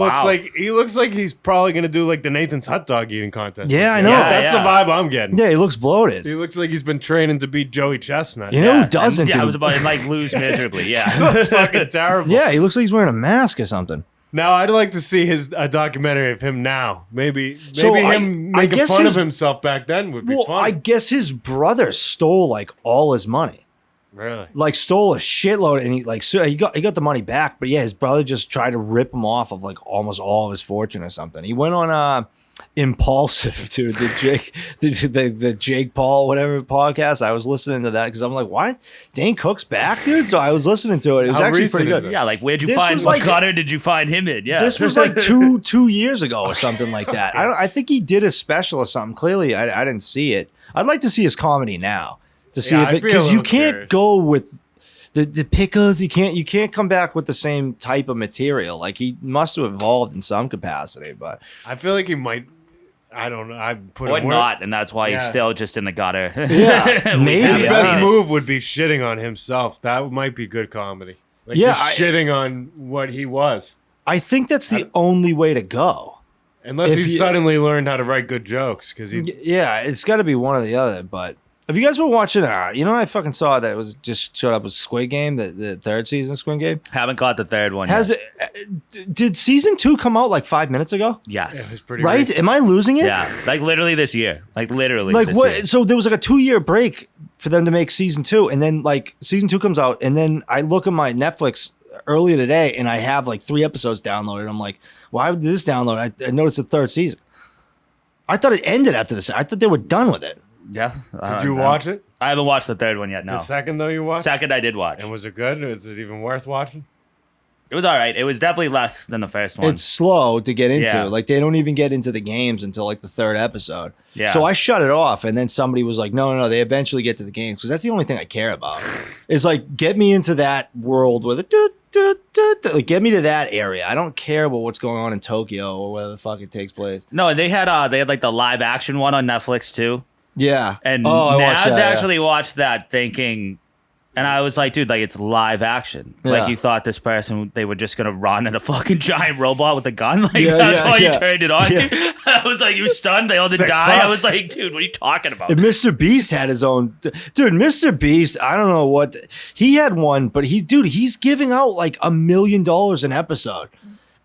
looks like he's probably gonna do like the Nathan's hot dog eating contest. Yeah, I this know. year. Yeah, That's yeah. the vibe I'm getting. Yeah, he looks bloated. He looks like he's been training to beat Joey Chestnut. You know Yeah, who doesn't and, yeah, do? I was about to like lose miserably. Yeah. That's fucking terrible. Yeah, he looks like he's wearing a mask or something. Now I'd like to see a documentary of him now. Maybe him making fun of himself back then would be fun. I guess his brother stole like all his money. Really? Like stole a shitload, and he got the money back. But yeah, his brother just tried to rip him off of like almost all of his fortune or something. He went on Impulsive, dude. The Jake Paul whatever podcast. I was listening to that because I'm like, what? Dane Cook's back, dude. So I was listening to it. It was actually pretty good. Yeah, like where'd you find what gutter did you find him in? Yeah, this was like two years ago or something like that. I think he did a special or something. Clearly, I didn't see it. I'd like to see his comedy now to see if it, because you can't go with the pickles. You can't come back with the same type of material. Like he must have evolved in some capacity, but I feel like he might. I don't know. I put or not, and that's why he's still just in the gutter. Yeah, maybe the best move would be shitting on himself. That might be good comedy. Like just shitting on what he was. I think that's the only way to go. Unless he suddenly learned how to write good jokes, because it's got to be one or the other. But have you guys been watching? I fucking saw that it was just showed up with Squid Game, the third season of Squid Game. Haven't caught the third one. Has yet. It? Did season 2 come out like 5 minutes ago? Yes. Yeah, it was pretty right. recent. Am I losing it? Yeah, like literally this year. Like literally. Like this what? Year. So there was like a 2-year break for them to make season 2, and then like season 2 comes out, and then I look at my Netflix earlier today, and I have like 3 episodes downloaded. I'm like, why did this download? I noticed the third season. I thought it ended after this. I thought they were done with it. Yeah. Did you watch it? I haven't watched the third one yet. No. The second though you watched? Second I did watch. And was it good? Is it even worth watching? It was all right. It was definitely less than the first one. It's slow to get into. Yeah. Like they don't even get into the games until like the 3rd episode. Yeah. So I shut it off, and then somebody was like, "No, they eventually get to the games because that's the only thing I care about." Is like get me into that world where like get me to that area. I don't care about what's going on in Tokyo or where the fuck it takes place. No, they had like the live action one on Netflix too. Yeah. And Nazz actually watched that thinking, and I was like, dude, like it's live action. Yeah. Like you thought this person, they were just gonna run at a fucking giant robot with a gun. Like that's why you turned it on. Yeah. I was like, you stunned, they all did die. Fuck. I was like, dude, what are you talking about? And Mr. Beast had his own. Dude, Mr. Beast, I don't know what. He had one, but he's giving out like $1 million an episode.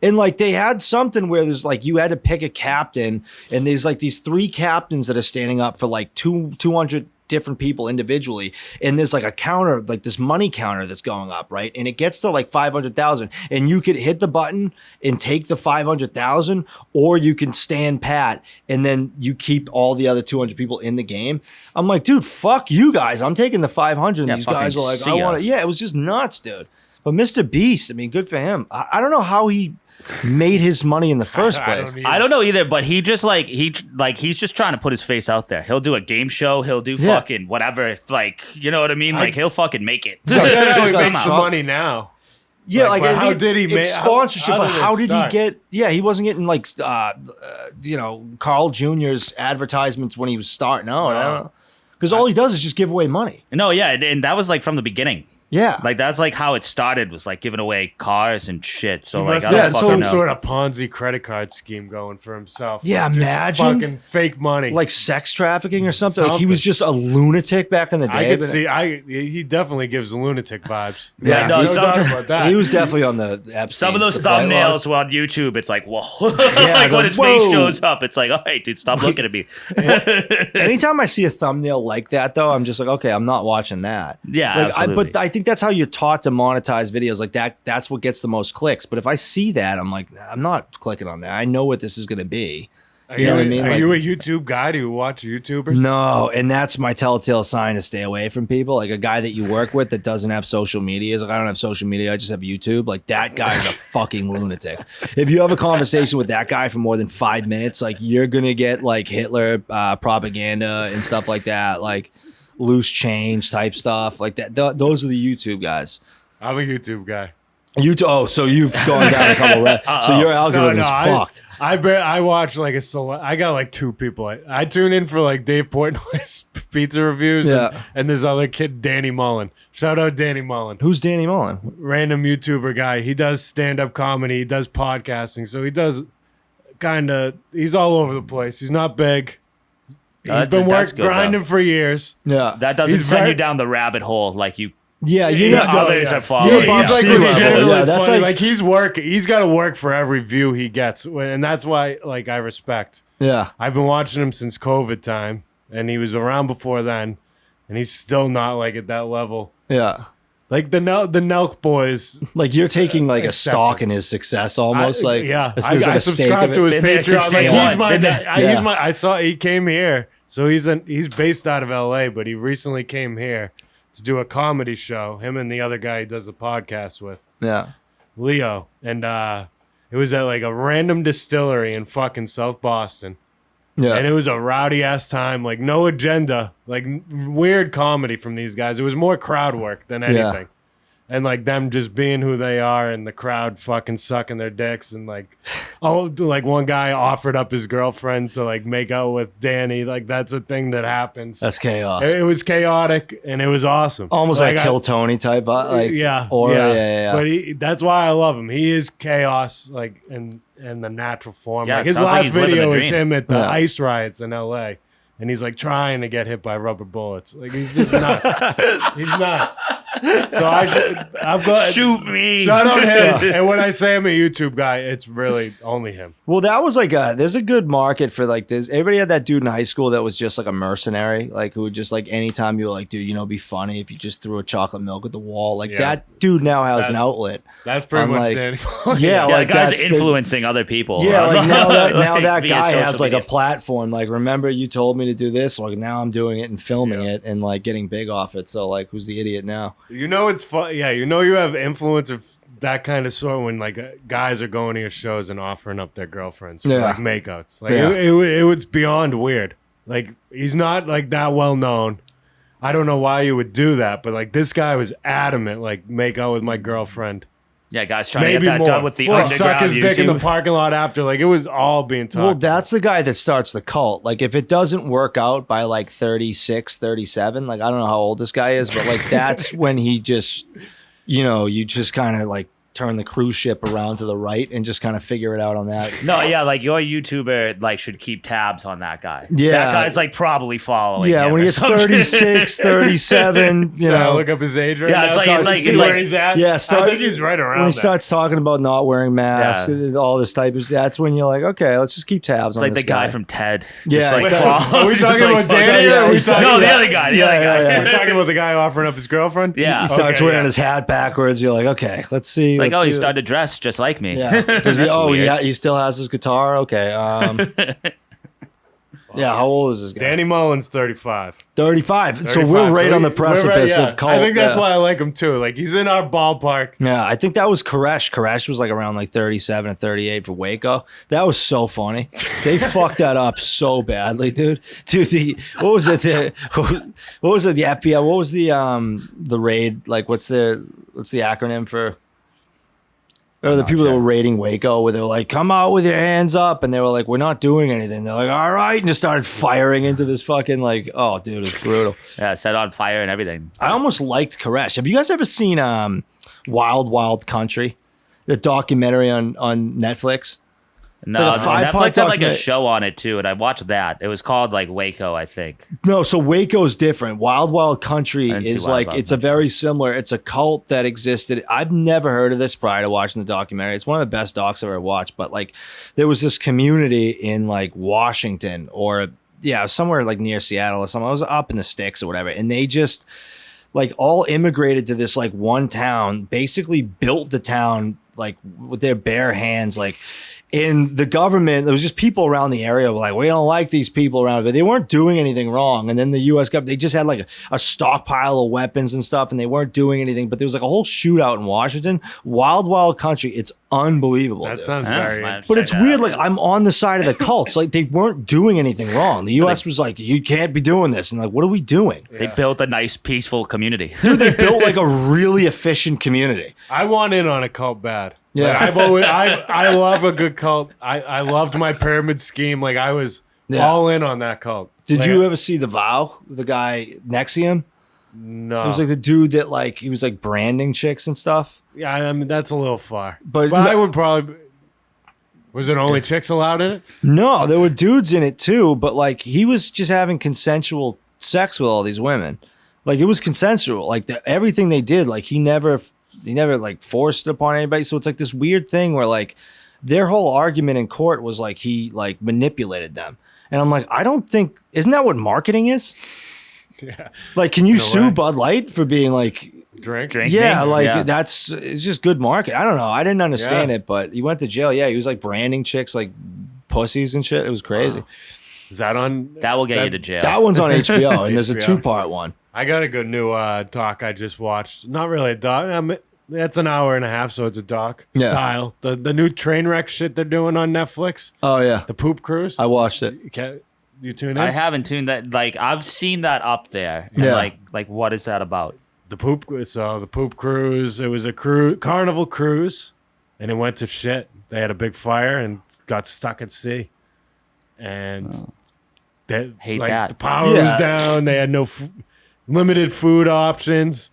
And like they had something where there's like you had to pick a captain, and there's like these 3 captains that are standing up for like 200 different people individually, and there's like a counter, like this money counter that's going up, right? And it gets to like 500,000, and you could hit the button and take the 500,000, or you can stand pat and then you keep all the other 200 people in the game. I'm like, dude, fuck you guys. I'm taking the 500. And these guys are like, I want to. Yeah, it was just nuts, dude. But Mr. Beast, I mean, good for him. I don't know how he made his money in the first place. I don't know either, but he just he's just trying to put his face out there. He'll do a game show. He'll do fucking whatever. Like, you know what I mean? Like he'll fucking make it. Yeah, he makes some money now. Yeah, like how did he make sponsorship? But how did he get? Yeah, he wasn't getting like Carl Jr.'s advertisements when he was starting out. I don't know, because all he does is just give away money. No, yeah, and that was like from the beginning. Yeah, like that's like how it started, was like giving away cars and shit. So like, some sort of Ponzi credit card scheme going for himself. Yeah, like, imagine fucking fake money, like sex trafficking or something. Like he was just a lunatic back in the day. I could see. He definitely gives lunatic vibes. Yeah, no doubt about that. He was definitely on the Epstein. Some of those thumbnails on YouTube, it's like, whoa. Like when his face shows up, it's like, all right, dude, stop looking at me. Anytime I see a thumbnail like that, though, I'm just like, okay, I'm not watching that. Yeah, absolutely. But I think that's how you're taught to monetize videos like that. That's what gets the most clicks. But if I see that, I'm like, I'm not clicking on that. I know what this is going to be. You know what I mean? Are you a YouTube guy? Do you watch YouTubers? No, and that's my telltale sign to stay away from people. Like a guy that you work with that doesn't have social media is like, I don't have social media, I just have YouTube. Like that guy's a fucking lunatic. If you have a conversation with that guy for more than 5 minutes, like you're gonna get like Hitler propaganda and stuff like that, like loose change type stuff like that. Those are the YouTube guys. I'm a YouTube guy. YouTube. So you've gone down a couple of so your algorithm is fucked. I watch like I got like 2 people. I tune in for like Dave Portnoy's pizza reviews and this other kid, Danny Mullen. Shout out Danny Mullen. Who's Danny Mullen? Random YouTuber guy. He does stand-up comedy. He does podcasting. So he does he's all over the place. He's not big. He's been grinding for years. Yeah. That doesn't send you down the rabbit hole like you Yeah, you know, others are following. He's like C-level. legitimately Yeah, that's funny. like- He's working. He's got to work for every view he gets, and that's why like I respect. Yeah. I've been watching him since COVID time, and he was around before then, and he's still not like at that level. Yeah. Like the Nelk boys. Like you're taking like a Accepted. stock in his success almost. Like yeah, there's I like a stake subscribe of to it. his Been there since Patreon. Like day he's one. he's my. I saw he came here, so he's based out of LA, but he recently came here to do a comedy show. Him and the other guy he does the podcast with, Yeah. Leo, and it was at like a random distillery in fucking South Boston. Yeah. And it was a rowdy ass time, like no agenda, like weird comedy from these guys. It was more crowd work than anything. And like them just being who they are and the crowd fucking sucking their dicks and like like one guy offered up his girlfriend to like make out with Danny. Like that's a thing that happens. That's chaos. It was chaotic and it was awesome. Almost like Kill Tony type, like yeah, or yeah. But that's why I love him. He is chaos, like in the natural form. Yeah, Like it his sounds like last he's living video the is dream. him at the Yeah. ice riots in LA, and he's like trying to get hit by rubber bullets. Like he's just nuts. He's nuts. So I'm glad. Shoot me. Shout out him. And when I say I'm a YouTube guy, it's really only him. Well, that was like there's a good market for like this. Everybody had that dude in high school that was just like a mercenary, like who would just like anytime you were like, dude, you know, be funny if you just threw a chocolate milk at the wall. Like Yeah. that dude now has an That's- outlet. That's pretty I'm much like- Danny. Yeah, Yeah, like the guy's that's the- influencing other people. Yeah, like now that Like, via guy has social like a media. platform. Like, remember you told me to do this? Like now I'm doing it and filming Yeah. it and like getting big off it. So like, who's the idiot now? You know it's fun. Yeah, you know you have influence of that kind of sort when like guys are going to your shows and offering up their girlfriends for Yeah. like makeouts. Like Yeah. it was beyond weird. Like he's not like that well known. I don't know why you would do that, but like this guy was adamant. Like make out with my girlfriend. Yeah, guys trying to Maybe get that more. done with the Or underground suck his dick in the YouTube. parking lot after. Like it was all being talked. Well, that's the guy that starts the cult. Like if it doesn't work out by like 36, 37, like I don't know how old this guy is, but like that's when he just, you know, you just kind of like turn the cruise ship around to the right and just kind of figure it out on that. No, yeah, like your YouTuber like should keep tabs on that guy. Yeah. That guy's like probably following. Yeah, him when or he gets some shit. 36, 37, you Should I know. look up his age right Yeah, now. it's like- so it's I like- can see it's where like- he's at. Yeah, I think he's right around when he that. starts talking about not wearing masks, Yeah. all this type of, that's when you're like, okay, let's just keep tabs It's on like this the guy from Ted. Yeah, Just, like, exactly. follow- Are we just, talking like, about fucking- Danny or are we he's talking No, the about- other guy. The Yeah, other guy. yeah, We're talking about the guy offering up his girlfriend? Yeah. He starts Okay, wearing yeah. his hat backwards. You're like, okay, let's see. It's like, let's oh, he see- started to dress just like me. Yeah. Does he? That's Oh, weird. yeah. He still has his guitar. Okay. Yeah. How old is this guy? Danny Mullins, 35. 35. So 35. we're right on the we're precipice yeah. of cult. I think that's yeah. why I like him too. Like he's in our ballpark. Yeah, I think that was Koresh. Koresh was like around like 37 or 38 for Waco. That was so funny. They fucked that up so badly, dude. Dude, what was it? What was it? The FBI. What was the raid? Like, what's the acronym for? Or the people that were raiding Waco, where they were like, "Come out with your hands up," and they were like, "We're not doing anything." They're like, "All right," and just started firing into this fucking like, oh, dude, it's brutal. Yeah, set on fire and everything. I almost liked Koresh. Have you guys ever seen Wild Wild Country, the documentary on Netflix? No, like a 5-part Netflix had like a documentary. show on it too, and I watched that. It was called like Waco, I think. No, so Waco's different. Wild Wild Country I didn't see is Wild like Wild it's a Country. very similar. It's a cult that existed. I've never heard of this prior to watching the documentary. It's one of the best docs I've ever watched. But like, there was this community in like Washington or somewhere like near Seattle or something. I was up in the sticks or whatever, and they just like all immigrated to this like one town. Basically, built the town like with their bare hands, like. In the government, there was just people around the area were like, we don't like these people around, but they weren't doing anything wrong. And then the U.S. government, they just had like a stockpile of weapons and stuff, and they weren't doing anything. But there was like a whole shootout in Washington. Wild, wild country. It's unbelievable. That dude. sounds Huh? very. Might have But checked it's that weird. out. Like I'm on the side of the cults. Like they weren't doing anything wrong. The U.S. was like, you can't be doing this. And like, what are we doing? They built a nice, peaceful community. Dude, they built like a really efficient community. I want in on a cult bad. Yeah. Like, I love a good cult. I loved my pyramid scheme. Like I was Yeah. all in on that cult. Did Like, you ever see The Vow? The guy Nexium? No. It was like the dude that like he was like branding chicks and stuff. Yeah, I mean that's a little far. But I would probably. Was it only chicks allowed in it? No, there were dudes in it too, but like he was just having consensual sex with all these women. Like it was consensual. Like everything they did, like he never like forced it upon anybody. So it's like this weird thing where like their whole argument in court was like he like manipulated them. And I'm like, I don't think, isn't that what marketing is? Yeah. Like, can you sue Bud Light for being like Drinking? Yeah, like it's just good market. I don't know. I didn't understand it, but he went to jail. Yeah, he was like branding chicks like pussies and shit. It was crazy. Wow. Is that on? That will get you to jail. That one's on HBO, and there's a 2-part one. I got a good new doc I just watched. Not really a doc. That's an hour and a half, so it's a doc style. The new train wreck shit they're doing on Netflix. Oh yeah, the poop cruise. I watched it. You tune in? I haven't tuned that. Like I've seen that up there. And like what is that about? The poop cruise. It was a carnival cruise, and it went to shit. They had a big fire and got stuck at sea, and the power was down. They had no limited food options.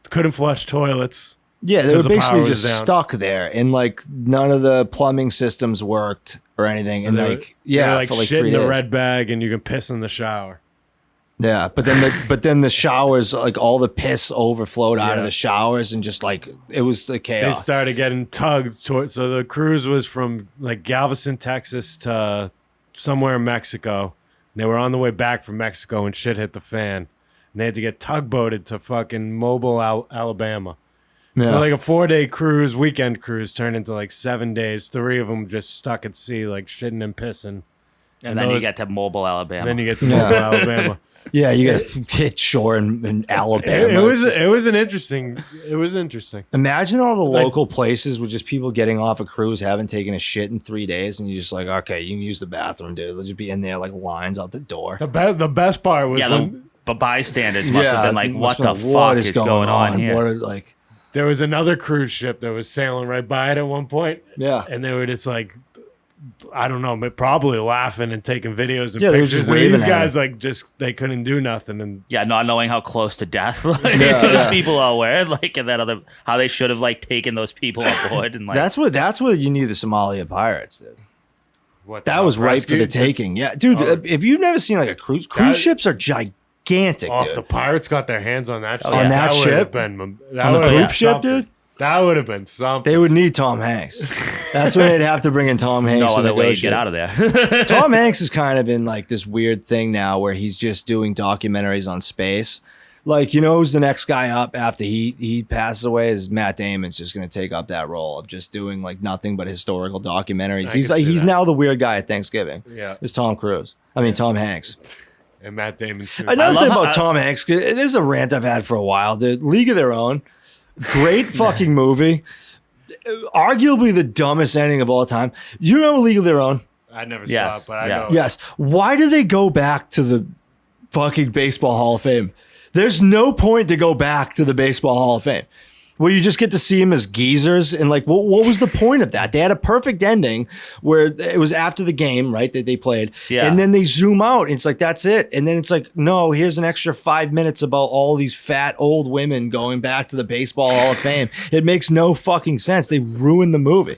Couldn't flush toilets. Yeah, they were basically just stuck there, and like none of the plumbing systems worked or anything. So and like for like shit in the red bag, and you can piss in the shower. Yeah, but then the showers, like all the piss overflowed out of the showers, and just like it was a chaos. They started getting tugged towards. So the cruise was from like Galveston, Texas, to somewhere in Mexico. And they were on the way back from Mexico, and shit hit the fan, and they had to get tugboated to fucking Mobile, Alabama. Yeah. So like a 4-day cruise, weekend cruise, turned into like 7 days. 3 of them just stuck at sea, like shitting and pissing. And then you get to Mobile, Alabama. Then you get to Mobile, Alabama. Yeah, you got to hit shore in Alabama. It was interesting. Imagine all the local places with just people getting off a cruise, haven't taken a shit in 3 days, and you're just like, okay, you can use the bathroom, dude. They'll just be in there like lines out the door. The best part was the bystanders must have been like, what the fuck is going on here? What is like? There was another cruise ship that was sailing right by it at one point. Yeah, and they were just like, I don't know, but probably laughing and taking videos and pictures. Just these guys like they couldn't do nothing, and not knowing how close to death those people all were, like, and that how they should have like taken those people on board, and like that's what you need the Somalia pirates did. That was right for the taking. Yeah, dude. If you've never seen like a cruise ships are gigantic. If the pirates got their hands on that ship, on that ship, on the poop ship, dude. That would have been something. They would need Tom Hanks. That's when they'd have to bring in Tom Hanks. No other way to get out of there. Tom Hanks is kind of in like this weird thing now where he's just doing documentaries on space. Like, you know who's the next guy up after he passes away is Matt Damon's just going to take up that role of just doing like nothing but historical documentaries. He's now the weird guy at Thanksgiving. Yeah. It's Tom Hanks. And Matt Damon too. Another thing about Tom Hanks, this is a rant I've had for a while. The League of Their Own. Great fucking movie. Arguably the dumbest ending of all time. You know League of Their Own? I never saw it, but I know. Yes. Why do they go back to the fucking Baseball Hall of Fame? There's no point to go back to the Baseball Hall of Fame. Where you just get to see them as geezers and like, what was the point of that? They had a perfect ending where it was after the game, right, that they played. Yeah. And then they zoom out. And it's like, that's it. And then it's like, no, here's an extra 5 minutes about all these fat old women going back to the Baseball Hall of Fame. It makes no fucking sense. They ruined the movie.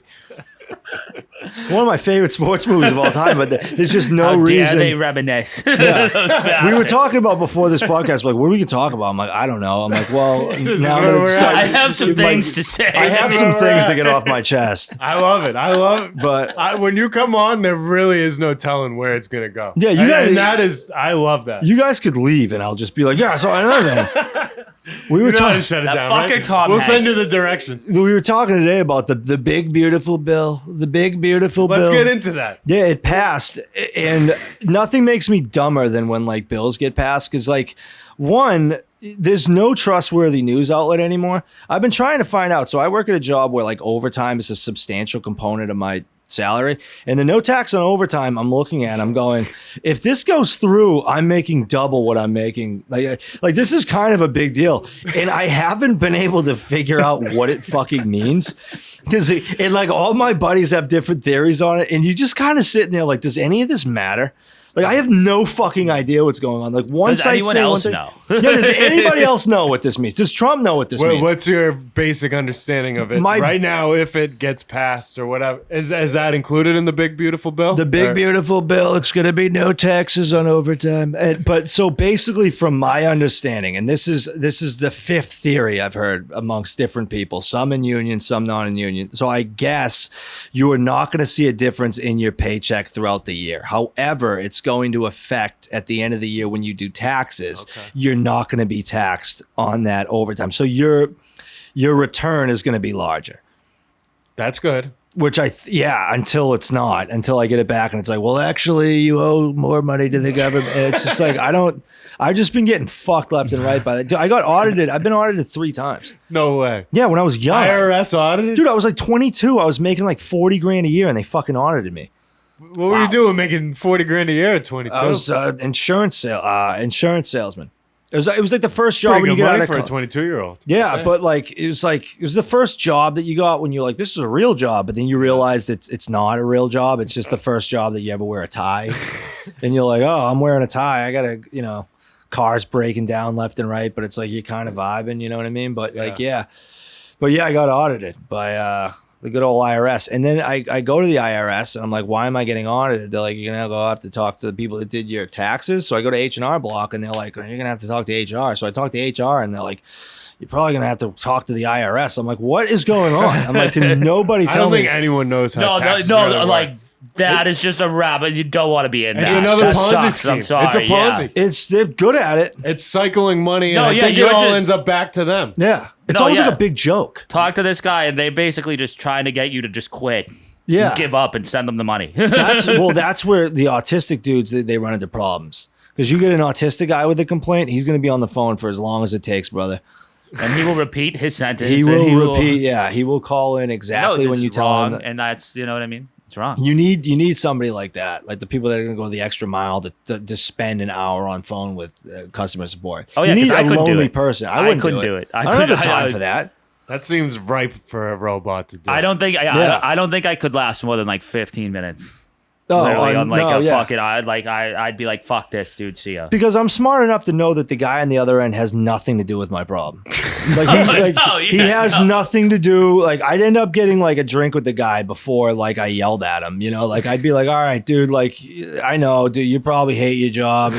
It's one of my favorite sports movies of all time, but there's just no reason. How dare they reminisce? Yeah. We were talking about before this podcast, like, what are we going to talk about? I'm like, I don't know. I'm like, well, now I have some things to say. I have some things to get off my chest. I love it. But when you come on, there really is no telling where it's going to go. Yeah, I love that. You guys could leave, and I'll just be like, yeah, so another thing. We were trying to shut it down, right? We'll send you the directions. We were talking today about the big, beautiful bill. The big, beautiful bill. Let's get into that. Yeah, it passed. And nothing makes me dumber than when like bills get passed. Because like, one, there's no trustworthy news outlet anymore. I've been trying to find out. So I work at a job where like overtime is a substantial component of my salary, and the no tax on overtime I'm looking at, I'm going, if this goes through, I'm making double what I'm making. Like this is kind of a big deal, and I haven't been able to figure out what it fucking means, because it like all my buddies have different theories on it, and you just kind of sitting there like, does any of this matter? Like, I have no fucking idea what's going on. Like, one Does site anyone say one else thing. know? Yeah, does anybody else know what this means? Does Trump know what this means? What's your basic understanding of it right now? If it gets passed or whatever, is that included in the big beautiful bill? The big beautiful bill. It's going to be no taxes on overtime. But so basically, from my understanding, and this is the fifth theory I've heard amongst different people, some in union, some not in union. So I guess you are not going to see a difference in your paycheck throughout the year. However, it's going to affect at the end of the year when you do taxes. Okay. You're not going to be taxed on that overtime. So your return is going to be larger. That's good. Which until it's not, until I get it back and it's like, well, actually you owe more money to the government. And it's just like, I've just been getting fucked left and right by that. Dude, I got audited. I've been audited 3 times. No way. Yeah. When I was young. IRS audited? Dude, I was like 22. I was making like 40 grand a year and they fucking audited me. What were you doing making 40 grand a year at 22? I was insurance salesman. It was like the first job when you get out of for a 22-year-old. Yeah, but it was the first job that you got when you're like, this is a real job, but then you realize that it's not a real job. It's just the first job that you ever wear a tie. And you're like, oh, I'm wearing a tie. I gotta, cars breaking down left and right, but it's like you're kind of vibing, you know what I mean? But I got audited by the good old IRS. And then I go to the IRS and I'm like, why am I getting audited? They're like, you're going to have to talk to the people that did your taxes. So I go to H&R Block and they're like, you're going to have to talk to HR. So I talk to HR and they're like, you're probably going to have to talk to the IRS. I'm like, what is going on? I'm like, can nobody tell me? I don't think anyone knows how taxes really work. That is just a rabbit. You don't want to be in that. It's another Ponzi scheme. I'm sorry. It's a Ponzi. Yeah. They're good at it. It's cycling money, and I think it all ends up back to them. Yeah. It's always like a big joke. Talk to this guy, and they basically just trying to get you to just quit. Yeah. Give up and send them the money. That's where the autistic dudes, they run into problems. Because you get an autistic guy with a complaint, he's going to be on the phone for as long as it takes, brother. And he will repeat his sentence. He will repeat. He will call in exactly when you tell him. And that's, you know what I mean? It's wrong. You need somebody like that, like the people that are going to go the extra mile to spend an hour on phone with customer support. Oh yeah, you need a lonely person. I couldn't do it. I don't have the time for that. That seems ripe for a robot to do. I don't think I could last more than like 15 minutes. I'd be like, fuck this, dude. See ya. Because I'm smart enough to know that the guy on the other end has nothing to do with my problem. He has nothing to do. Like, I'd end up getting like a drink with the guy before like I yelled at him. I'd be like, all right, dude. Like, I know, dude. You probably hate your job.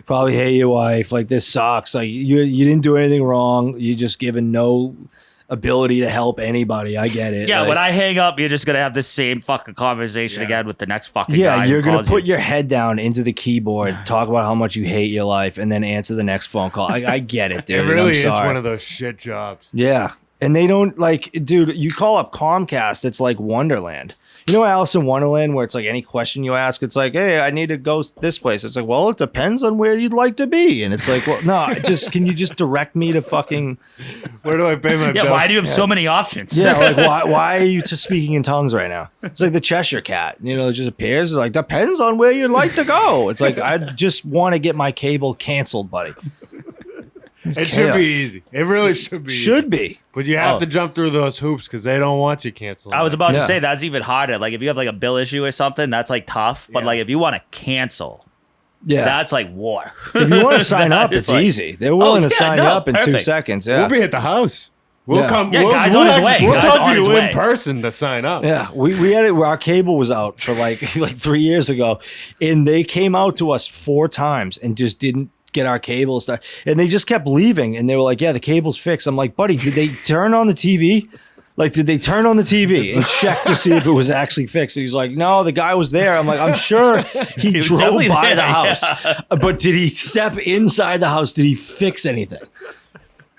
Probably hate your wife. Like, this sucks. Like, you didn't do anything wrong. You just given no ability to help anybody. I get it. Yeah, when I hang up, you're just gonna have the same fucking conversation again with the next fucking guy. Yeah, you're gonna put your head down into the keyboard, talk about how much you hate your life, and then answer the next phone call. I get it, dude. It really is one of those shit jobs. Yeah, and they don't dude. You call up Comcast, it's like Wonderland. You know Alice in Wonderland, where it's like any question you ask, it's like, hey, I need to go this place. It's like, well, it depends on where you'd like to be. And it's like, well, no, can you just direct me to fucking... Where do I pay my bill? Yeah, why do you have so many options? Yeah, like, why are you just speaking in tongues right now? It's like the Cheshire Cat. It just appears. It's like, depends on where you'd like to go. It's like, I just want to get my cable canceled, buddy. It should be easy. It really should be. Should be. But you have to jump through those hoops because they don't want you canceling. I was about to say that's even harder. Like if you have like a bill issue or something, that's like tough. But like if you want to cancel, that's like war. If you want to sign up, it's easy. They're willing to sign up in 2 seconds. Yeah. We'll be at the house. We'll come. Yeah, guys on his way. We'll talk to you in person to sign up. Yeah, we had it where our cable was out for like 3 years ago, and they came out to us 4 times and just didn't get our cable stuff, and they just kept leaving, and they were like, yeah, the cable's fixed. I'm like, buddy, did they turn on the TV? Like, did they turn on the TV and check to see if it was actually fixed? And he's like, no, the guy was there. I'm like, I'm sure he drove by the house, but did he step inside the house? Did he fix anything?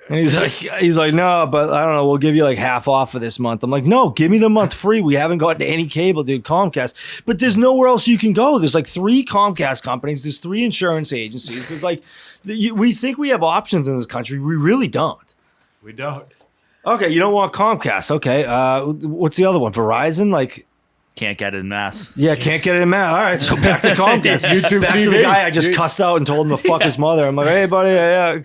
And he's like, no, but I don't know. We'll give you like half off for this month. I'm like, no, give me the month free. We haven't gotten any cable, dude. Comcast, but there's nowhere else you can go. There's like 3 Comcast companies. There's 3 insurance agencies. There's like, we think we have options in this country. We really don't. We don't. Okay, you don't want Comcast. Okay, what's the other one? Verizon, like. Can't get it in Mass. Yeah, can't get it in Mass. All right, so back to Comcast. YouTube back TV. to the guy I just cussed out and told him to fuck his mother. I'm like, hey, buddy,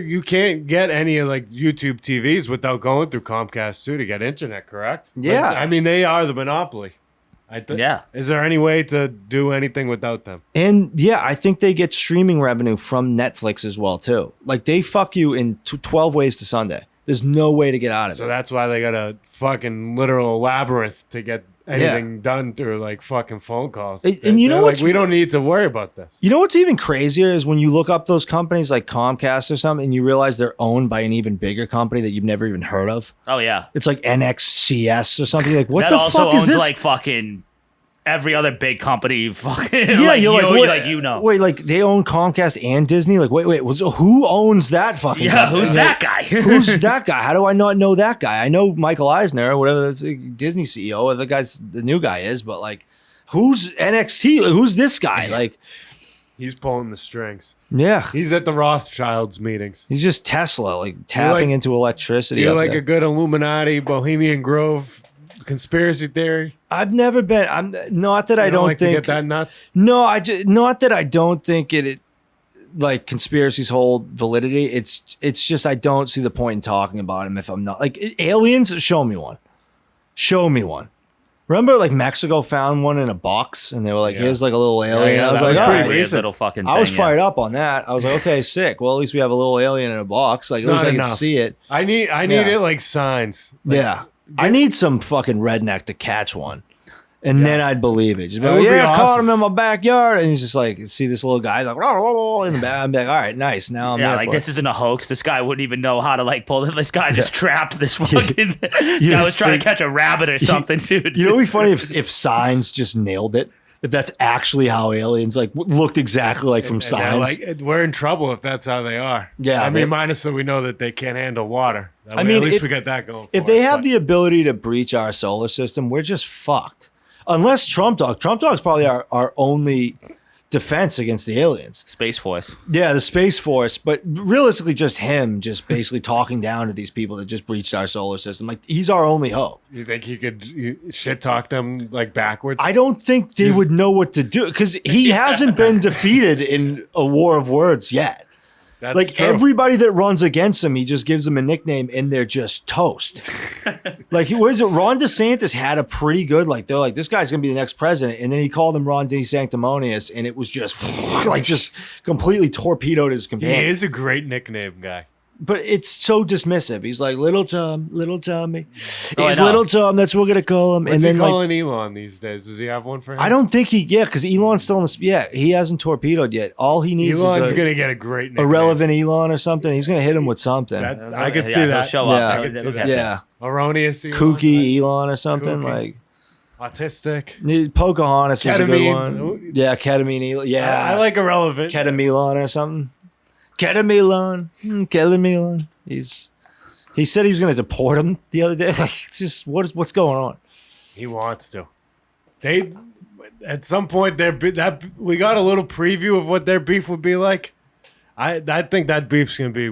You can't get any of like YouTube TVs without going through Comcast too to get internet, correct? Yeah. I mean, they are the monopoly. Yeah. Is there any way to do anything without them? And yeah, I think they get streaming revenue from Netflix as well too. Like they fuck you in 12 ways to Sunday. There's no way to get out of it. So that's why they got a fucking literal labyrinth to get anything done through like fucking phone calls. And you know what? Like, we don't need to worry about this. You know what's even crazier is when you look up those companies like Comcast or something and you realize they're owned by an even bigger company that you've never even heard of. Oh, yeah. It's like NXCS or something. Like, what that the also fuck is owns, this? like fucking every other big company. Fucking Yeah, you're like, like, you know. Wait, like they own Comcast and Disney? Like, wait, who owns that fucking company? Who's that guy? Who's that guy? How do I not know that guy? I know Michael Eisner or whatever the Disney CEO or the new guy is, but like, who's NXT? Like, who's this guy? Like, he's pulling the strings. Yeah. He's at the Rothschilds meetings. He's just Tesla, like tapping into electricity. Do you like a good Illuminati, Bohemian Grove conspiracy theory? I've never been. I'm not that I don't like think to get that nuts. No, not that I don't think it like conspiracies hold validity. It's just I don't see the point in talking about them if I'm not like aliens. Show me one. Show me one. Remember, like Mexico found one in a box, and they were like, "Here's like a little alien." Yeah, I was that like, was "All pretty right." recent. Little fucking I was thing, fired up on that. I was like, "Okay, sick. Well, at least we have a little alien in a box. Like, It's at least not I can enough. see it." I need it like signs. Like, Yeah, I need some fucking redneck to catch one. And then I'd believe it. Just be That like, would be I caught awesome. him in my backyard. And he's just like, see this little guy like in the back. I'm like, all right, nice. Now I'm Yeah, there like for this it. isn't a hoax. This guy wouldn't even know how to like pull it. This guy just trapped this fucking. This guy was trying to catch a rabbit or something, dude. You know, it'd be funny if Signs just nailed it. If that's actually how aliens like looked exactly like from and Signs. they're like, we're in trouble if that's how they are. Yeah, I they- mean, minus that we know that they can't handle water. I mean, at least if- we got that going. If for they us, have but- the ability to breach our solar system, we're just fucked. Unless Trump Dog's probably our only defense against the aliens. Space Force. Yeah, the Space Force, but realistically just him just basically talking down to these people that just breached our solar system. Like, he's our only hope. You think he could shit talk them like backwards? I don't think they would know what to do because he hasn't been defeated in a war of words yet. That's Like true. everybody that runs against him, he just gives them a nickname and they're just toast. Like, what is it? Ron DeSantis had a pretty good, like, they're like, this guy's going to be the next president. And then he called him Ron DeSanctimonious and it was just like, just completely torpedoed his He companion. is a great nickname guy. But it's so dismissive. He's like, little Tommy. Oh, I He's know. little Tom. That's what we're going to call him. What's and he then, like, calling Elon these days? Does he have one for him? I don't think because Elon's still in the, he hasn't torpedoed yet. All he needs Elon's is gonna get a great nickname. irrelevant Elon or something. He's going to hit him with something. I could see he'll that. show Yeah. up. I could see Look that. at Yeah. Erroneous Elon, Kooky Elon or something. Kooky. Like, autistic. Pocahontas was a good Ketamine. one. Yeah, ketamine Elon. Yeah. I like irrelevant. Ketamilon or something. Ketamilon. He said he was going to deport him the other day. Like, it's just what's going on? He wants to. They at some point that we got a little preview of what their beef would be like. I think that beef's gonna be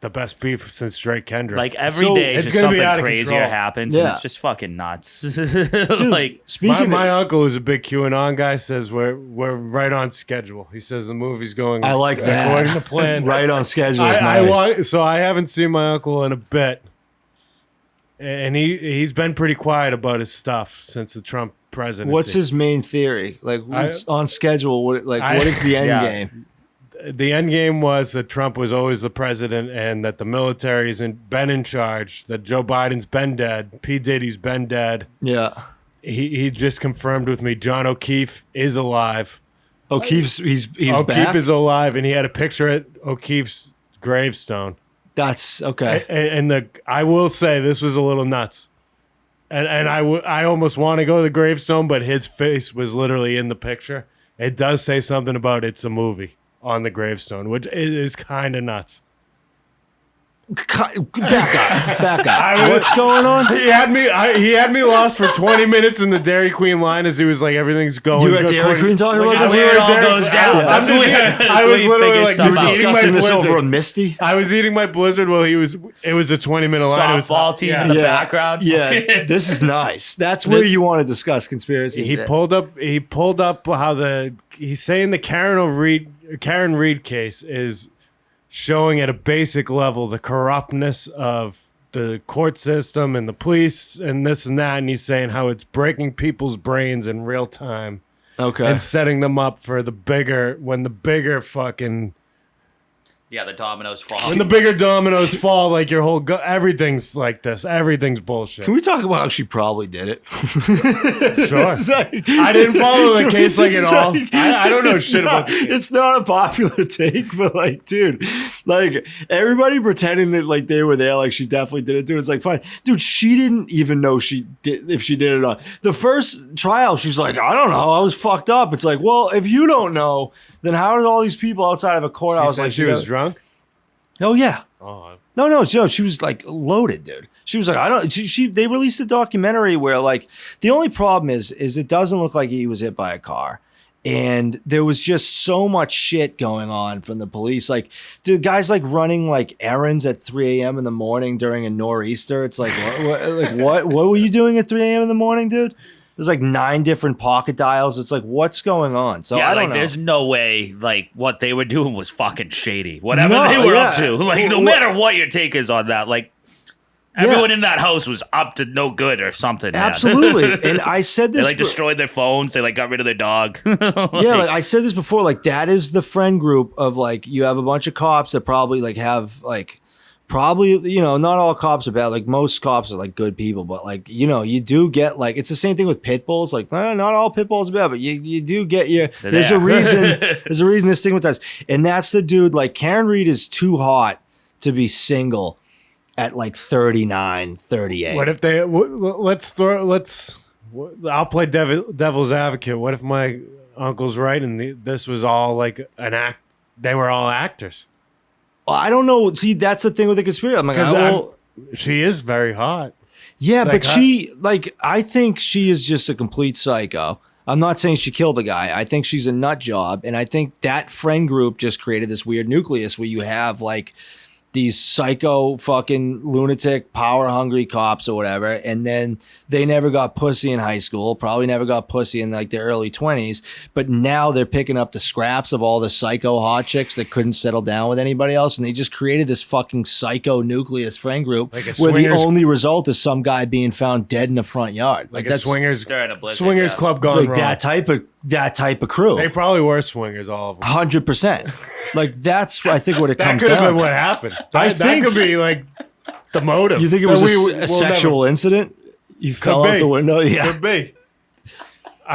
the best beef since Drake Kendrick. Like every day, it's just gonna be something out of crazier control. happens, Yeah. and it's just fucking nuts. Dude, like, speaking my of, uncle, who's a big QAnon guy, says we're right on schedule. He says the movie's going. I like that. according to plan. right on schedule is I nice. so I haven't seen my uncle in a bit, and he's been pretty quiet about his stuff since the Trump presidency. What's his main theory? Like, what's on schedule? What is the end Yeah. game? The end game was that Trump was always the president and that the military's been in charge, that Joe Biden's been dead, P. Diddy's been dead. Yeah. He just confirmed with me John O'Keefe is alive. O'Keefe's he's O'Keefe back. is alive, and he had a picture at O'Keefe's gravestone. That's okay. And I will say this was a little nuts. And I almost want to go to the gravestone, but his face was literally in the picture. It does say something about it's a movie on the gravestone, which is kind of nuts. Back up. What's going on? He had me lost for 20 minutes in the Dairy Queen line as he was like, everything's going. You were at good Dairy according- Queen talking Which about is this? where it all Dairy- goes down. Yeah. I'm just- That's I where was you literally figure like, stuff You were out. eating my discussing this Blizzard. over a Misty? I was eating my Blizzard while it was a 20-minute line. It was Softball team in the background. Yeah, this is nice. That's where you want to discuss conspiracy. He pulled up how he's saying the Karen Reed case is showing at a basic level the corruptness of the court system and the police and this and that, and he's saying how it's breaking people's brains in real time. Okay. And setting them up for the bigger fucking. Yeah, the dominoes fall. When the bigger dominoes fall, like your whole everything's like this. Everything's bullshit. Can we talk about how she probably did it? Sure. Like, I didn't follow the case like at all. I don't know shit about the case. It's not a popular take, but like, dude, like everybody pretending that like they were there, like she definitely did it. Dude, it's like fine, dude. She didn't even know she did if she did it or not. The first trial, she's like, I don't know, I was fucked up. It's like, well, if you don't know, then how did all these people outside of a courthouse like she was drunk? Oh yeah. Oh. No, she was like loaded, dude. She was like, I don't. They released a documentary where like the only problem is it doesn't look like he was hit by a car, and there was just so much shit going on from the police. Like, the guys like running like errands at 3 a.m. in the morning during a nor'easter. It's like, what were you doing at 3 a.m. in the morning, dude? There's like 9 different pocket dials. It's like, what's going on? So yeah, I don't know. There's no way like what they were doing was fucking shady. Whatever they were up to. Like no matter what your take is on that, like everyone in that house was up to no good or something. Absolutely. And I said this. They like destroyed their phones. They like got rid of their dog. Like I said this before. Like that is the friend group of like you have a bunch of cops that probably like have like. Probably, you know, not all cops are bad. Like most cops are like good people, but like, you know, you do get like, it's the same thing with pit bulls. Like, not all pit bulls are bad, but you do get there's a reason they're stigmatized. And that's the dude, like Karen Reed is too hot to be single at like 39, 38. What if they, I'll play devil's advocate. What if my uncle's right and this was all like they were all actors? Well, I don't know. See, that's the thing with the conspiracy. I'm like, she is very hot. Yeah, like, but I think she is just a complete psycho. I'm not saying she killed the guy. I think she's a nut job. And I think that friend group just created this weird nucleus where you have like these psycho fucking lunatic power hungry cops or whatever. And then they never got pussy in high school, probably never got pussy in like their early 20s. But now they're picking up the scraps of all the psycho hot chicks that couldn't settle down with anybody else. And they just created this fucking psycho nucleus friend group where the only result is some guy being found dead in the front yard. Like that's swingers blizzard, club gone like wrong. That type of crew. They probably were swingers, all of them. 100%. Like that's I think what it comes down to. That could have been what happened. That could be like the motive. You think it was a sexual incident? You fell out the window? Yeah. Could be.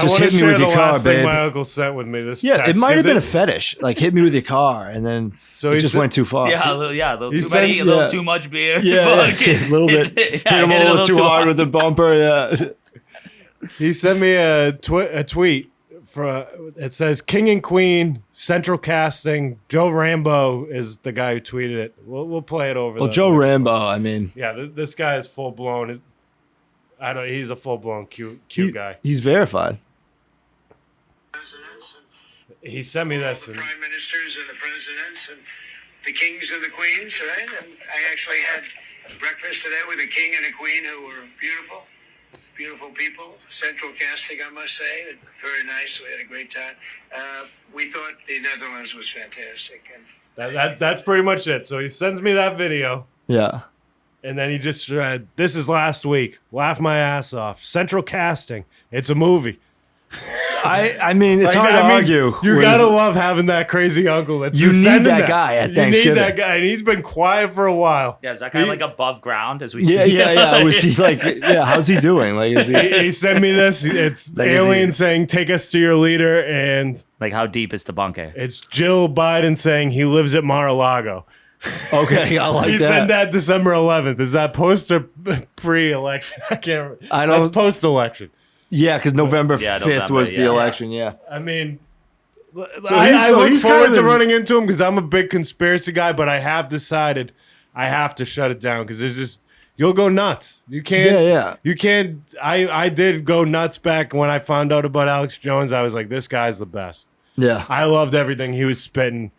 Just hit me with your car, babe. Thing my uncle sent with me. This text. It might have been a fetish. Like hit me with your car, and then he just went too far. Yeah, a little too much beer. Yeah, a little bit. Hit him a little too hard with the bumper. Yeah. He sent me a tweet. It says King and Queen Central Casting. Joe Rambo is the guy who tweeted it. We'll play it over. Well, Joe Rambo. I mean, yeah, this guy is full blown. He's a full blown cute guy. He's verified. He sent me this. The prime ministers and the presidents and the kings and the queens, right? And I actually had breakfast today with a king and a queen who were beautiful. Beautiful people, central casting, I must say. Very nice. We had a great time. We thought the Netherlands was fantastic. And that's pretty much it. So he sends me that video. Yeah. And then he just said, this is last week. Laugh my ass off. Central casting. It's a movie. I mean, it's hard to argue. You gotta love having that crazy uncle. That's you need that guy at Thanksgiving. You need that guy, and he's been quiet for a while. Yeah, is that guy like above ground as we? Yeah. Was he like? Yeah, how's he doing? Like, is he sent me this. It's like, alien saying, "Take us to your leader," and like, how deep is the bunker? It's Jill Biden saying he lives at Mar-a-Lago. Okay, I like that. He said that December 11th. Is that post or pre-election? I can't. That's post-election. Yeah, because November 5th was the election, yeah. I mean, I look forward to running into him because I'm a big conspiracy guy, but I have decided I have to shut it down because there's just, you'll go nuts. You can't, you can't, I did go nuts back when I found out about Alex Jones. I was like, this guy's the best. Yeah. I loved everything he was spitting.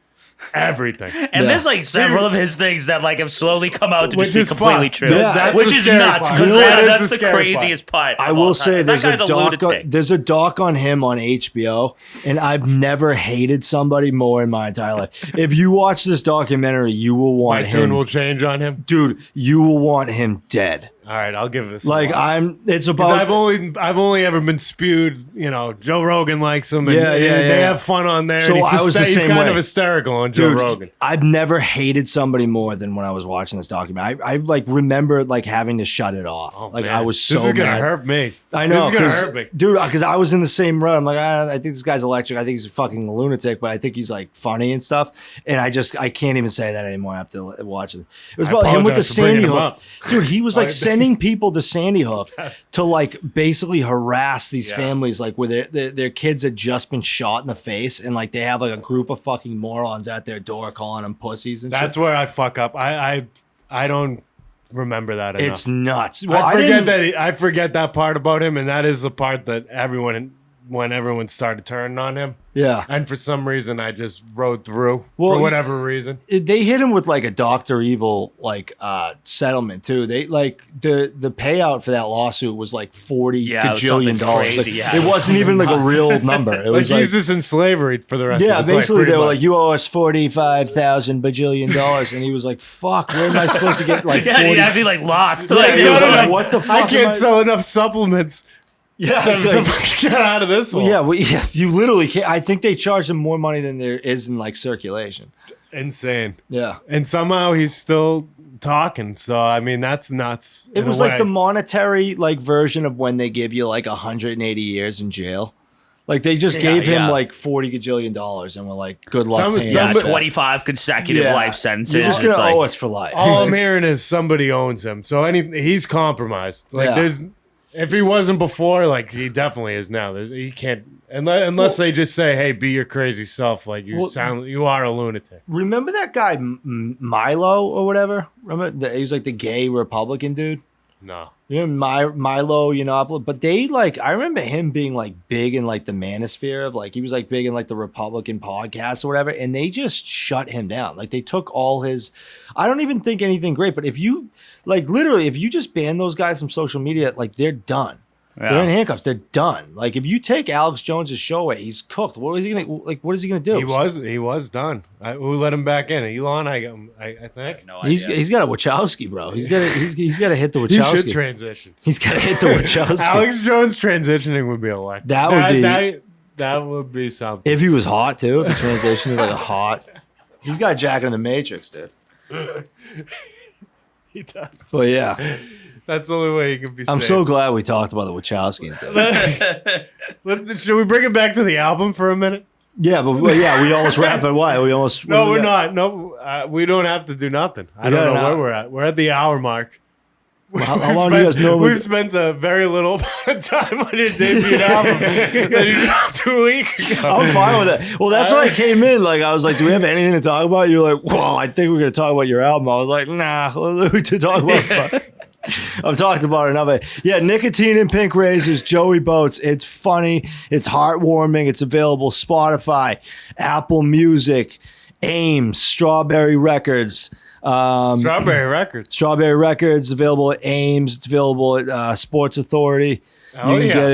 everything. And there's like several of his things that like have slowly come out to Which just be is completely fucked. true. Yeah, that's which the is scary nuts part. because That is that's the the scary craziest part. I will say that guy's a lunatic. there's a doc on him on HBO, and I've never hated somebody more in my entire life. If you watch this documentary, you will want My him. tune will change on him. Dude, you will want him dead. All right, I'll give this. Like it's about. I've only ever been spewed. You know, Joe Rogan likes him. And, Yeah, They have fun on there. So and I was the he's same kind way. of hysterical on Joe Dude, Rogan. I've never hated somebody more than when I was watching this documentary. I like remember like having to shut it off. Man, I was so this is gonna mad. hurt me. I know, this is gonna 'cause- hurt me. dude. Because I was in the same run. I'm like, I think this guy's electric. I think he's a fucking lunatic, but I think he's like funny and stuff. And I can't even say that anymore after watching it. It was I about him with the apologize for bringing Sandy him Hook. up. Dude, he was like sending people to Sandy Hook to like basically harass these Yeah. families, like where their kids had just been shot in the face, and like they have like a group of fucking morons at their door calling them pussies and That's shit. where I fuck up. I don't remember that enough. It's nuts. Well, I didn't- forget I forget that part about him, and that is the part that when everyone started turning on him. Yeah. And for some reason, I just rode through Well, for whatever reason. They hit him with like a Dr. Evil like settlement too. They like the payout for that lawsuit was like $40 Yeah, it was gajillion something dollars. crazy, Like, yeah. it wasn't even like a real number. It Like was he's like, just in slavery for the rest yeah, of his life. basically pretty they were much. like, you owe us $45,000 bajillion dollars, and he was like, fuck, where am I supposed to get like Yeah, 40? he actually like lost. Yeah, Like, he it was was like, like, what the fuck? I am can't sell enough supplements Yeah, to it's like- get out of this one. yeah, well, yeah, you literally can't. I think they charge him more money than there is in like circulation. Insane. Yeah. And somehow he's still talking. So I mean, that's nuts. It in was a like way. the monetary like version of when they give you like 180 years in jail. Like they just gave him yeah. like $40 gajillion dollars and were like, good luck. Some- paying some- us yeah, back. 25 consecutive Yeah. life sentences. You're just It's gonna like- owe us for life. All I'm hearing is somebody owns him. So he's compromised. Like Yeah. there's, if he wasn't before, like he definitely is now. He can't unless they just say, "Hey, be your crazy self." Like you are a lunatic. Remember that guy Milo or whatever? Remember he was like the gay Republican dude. No. You know Milo Yiannopoulos, but they like I remember him being like big in like the manosphere of like he was like big in like the Republican podcast or whatever, and they just shut him down. Like they took all his. I don't even think anything great, but if you like literally if you just ban those guys from social media, like they're done. Yeah. They're in handcuffs. They're done. Like if you take Alex Jones's show away, he's cooked. What is he gonna like? What is he gonna do? He was done. Who let him back in? Elon, I think. No He's idea. got a Wachowski, bro. He's got to hit the He should Wachowski. transition. He's got to hit the Wachowski. Alex Jones transitioning would be electric. That would be something. If he was hot too, if he transitioned to like a hot. He's got Jack in the Matrix, dude. He does. But yeah, That's the only way he can be. I'm saved. so glad we talked about the Wachowskis, dude. Should we bring it back to the album for a minute? Yeah, but yeah, we almost wrap it. Why? We almost. No, we we're got- not. No, we don't have to do nothing. I We don't got know an where hour. we're at. We're at the hour mark. How long do you guys normally? We've spent a very little amount of time on your debut album that you dropped 2 weeks ago. I'm fine with that. Well, that's when I came in. Like, I was like, "Do we have anything to talk about?" You're like, "Well, I think we're gonna talk about your album." I was like, "Nah, we to talk about." I've talked about it enough. Yeah, Nicotine and Pink Razors, Joey Boats. It's funny. It's heartwarming. It's available Spotify, Apple Music, Ames, Strawberry Records. Strawberry Records. Strawberry Records available at Ames. It's available at Sports Authority. Oh, you can yeah. get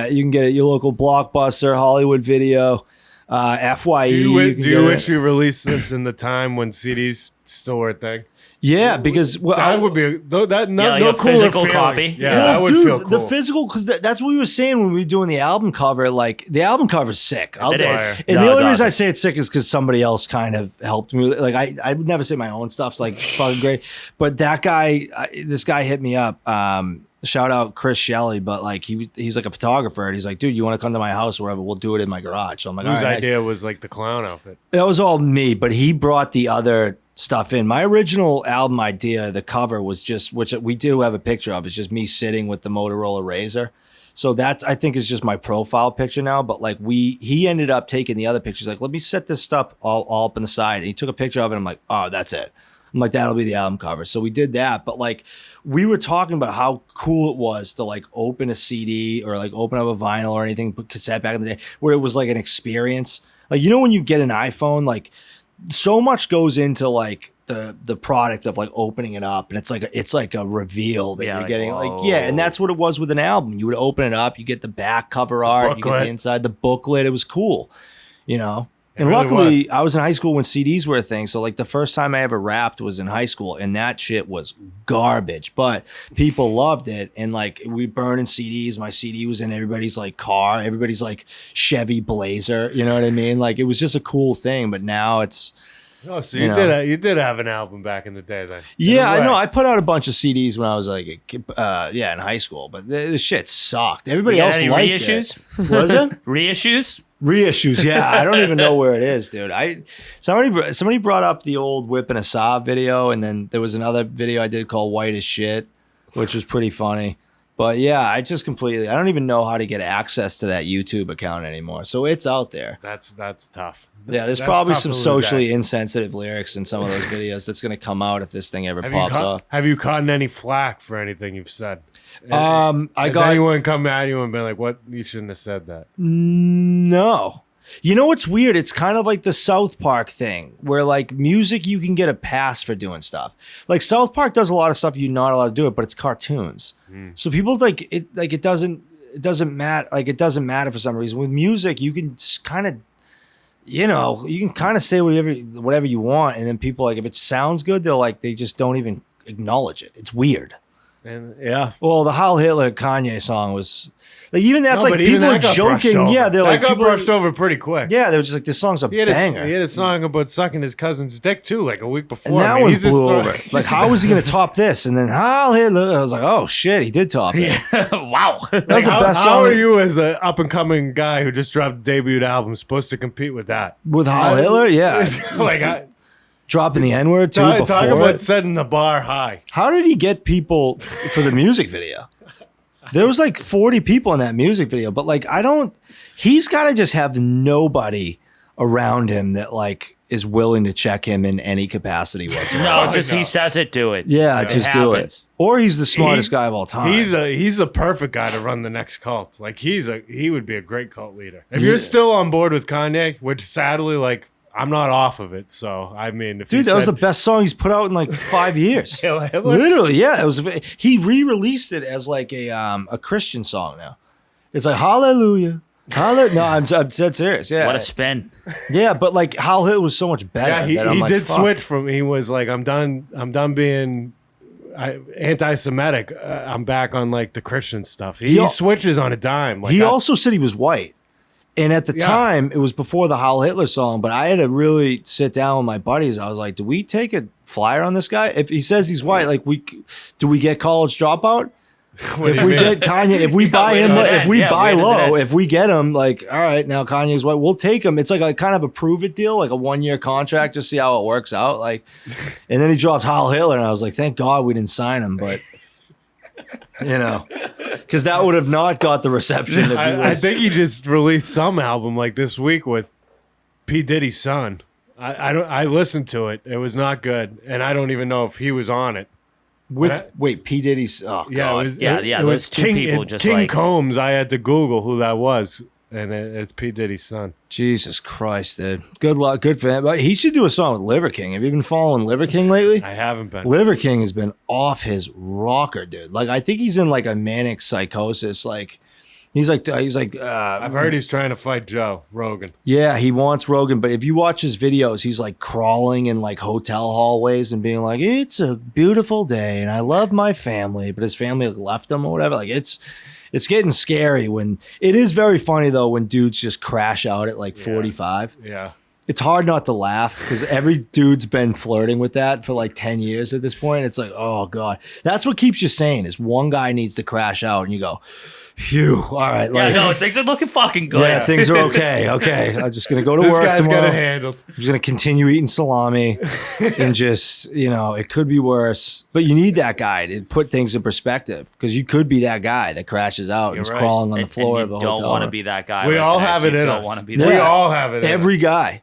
it. You can get it at your local Blockbuster, Hollywood Video, FYE. Do can you get it. wish you released this in the time when CDs still were a thing? Yeah, because That would be no like no a cooler physical feeling. copy? Yeah, Well, that would dude, feel cool. the physical, because that's what we were saying when we were doing the album cover. Like the album cover's sick. It is. And No, the only it's reason I awesome. say it's sick is because somebody else kind of helped me. Like I would never say my own stuff's like fucking great, but that guy, this guy hit me up. Shout out Chris Shelley, but like he's like a photographer, and he's like, dude, you want to come to my house or whatever? We'll do it in my garage. So I'm like, Whose all right, idea was like the clown outfit? that was all me, but he brought the other stuff in. My original album idea, the cover was just, which we do have a picture of, it's just me sitting with the Motorola Razor. So that's, I think, is just my profile picture now. But like he ended up taking the other pictures. Like, let me set this stuff all up in the side. And he took a picture of it. I'm like, oh, that's it. I'm like, that'll be the album cover. So we did that. But like, we were talking about how cool it was to like open a CD or like open up a vinyl or anything, cassette back in the day, where it was like an experience. Like, you know, when you get an iPhone, like so much goes into like the product of like opening it up, and it's like a reveal that you're getting. Like, yeah, and that's what it was with an album. You would open it up, you get the back cover art, you get the inside, the booklet. It was cool, you know. And really luckily, I was in high school when CDs were a thing. So, like, the first time I ever rapped was in high school, and that shit was garbage. But people loved it, and, like, we burning CDs. My CD was in everybody's, like, car. Everybody's, like, Chevy Blazer. You know what I mean? Like, it was just a cool thing. But now it's... Oh, so you did have an album back in the day then? Yeah, I know. I put out a bunch of CDs when I was, like, in high school. But the shit sucked. Everybody else liked reissues? It. Was it? Reissues? Reissues, yeah. I don't even know where it is, dude. Somebody brought up the old Whippin' a Saab video, and then there was another video I did called White as Shit, which was pretty funny. But yeah, I don't even know how to get access to that YouTube account anymore. So it's out there. That's tough. Yeah, there's probably some socially insensitive lyrics in some of those videos that's going to come out if this thing ever pops off. Have you gotten any flack for anything you've said? Has anyone come at you and been like, "What? You shouldn't have said that"? No. You know what's weird? It's kind of like the South Park thing, where like music, you can get a pass for doing stuff. Like South Park does a lot of stuff you're not allowed to do it, but it's cartoons. So people like it. Like it doesn't matter. Like it doesn't matter for some reason. With music, you can kind of, you can kind of say whatever you want, and then people like if it sounds good, they just don't even acknowledge it. It's weird. And yeah, well, the Heil Hitler Kanye song was like even that's like people are joking. Yeah, they're like got brushed over pretty quick. Yeah, they were just like this song's a banger. He had a song about sucking his cousin's dick too, like a week before. And that one blew over. Like, how was he going to top this? And then Heil Hitler, I was like, oh shit, he did top it. Wow, that was the best song. How are you as an up and coming guy who just dropped a debut album supposed to compete with that? With Heil Hitler, yeah. Dropping the N-word too before talk about setting the bar high. How did he get people for the music video? There was like 40 people in that music video, but like he's got to just have nobody around him that like is willing to check him in any capacity whatsoever. No, just he says it, do it. Yeah, just do it. Or he's the smartest guy of all time. He's a perfect guy to run the next cult. Like he would be a great cult leader. If you're still on board with Kanye, which sadly like I'm not off of it, so I mean, that was the best song he's put out in like 5 years. Literally, yeah. It was. He re-released it as like a Christian song now. It's like Hallelujah, Hallelujah. No, I'm dead serious. Yeah, what a spin. Yeah, but like Heil Hitler was so much better. Yeah, he did switch from. He was like, I'm done being anti-Semitic. I'm back on like the Christian stuff. He switches on a dime. Like, he also said he was white. And at the time, it was before the Heil Hitler song, but I had to really sit down with my buddies. I was like, do we take a flyer on this guy? If he says he's white, like do we get College Dropout? If we get Kanye, if we buy him, if we buy low, if we get him, like, all right, now Kanye's white, we'll take him. It's like a kind of a prove it deal, like a 1-year contract, just see how it works out. Like, and then he dropped Heil Hitler, and I was like, thank God we didn't sign him, but because that would have not got the reception. I think he just released some album like this week with P. Diddy's son. I listened to it. It was not good, and I don't even know if he was on it. Wait, P. Diddy's. Oh God. It was two people just King Combs. I had to Google who that was. And it's P. Diddy's son. Jesus Christ, dude. Good luck. Good for him. But he should do a song with Liver King. Have you been following Liver King lately? I haven't been. Liver King has been off his rocker, dude. Like, I think he's in like a manic psychosis. Like, he's like. I've heard he's trying to fight Joe Rogan. Yeah, he wants Rogan. But if you watch his videos, he's like crawling in like hotel hallways and being like, "It's a beautiful day and I love my family," but his family left him or whatever. Like, it's getting scary when it is very funny though when dudes just crash out at like 45. Yeah. It's hard not to laugh because every dude's been flirting with that for like 10 years at this point. It's like, oh God. That's what keeps you sane is one guy needs to crash out and you go, phew, all right. Like, yeah, no, things are looking fucking good. Yeah, things are okay. Okay. I'm just going to go to work tomorrow. This guy's got it handled. I'm just going to continue eating salami and just, it could be worse. But you need that guy to put things in perspective because you could be that guy that crashes out and is crawling on the floor of a hotel. You don't want to be that guy. We all have it in us. We all have it in us. Every guy.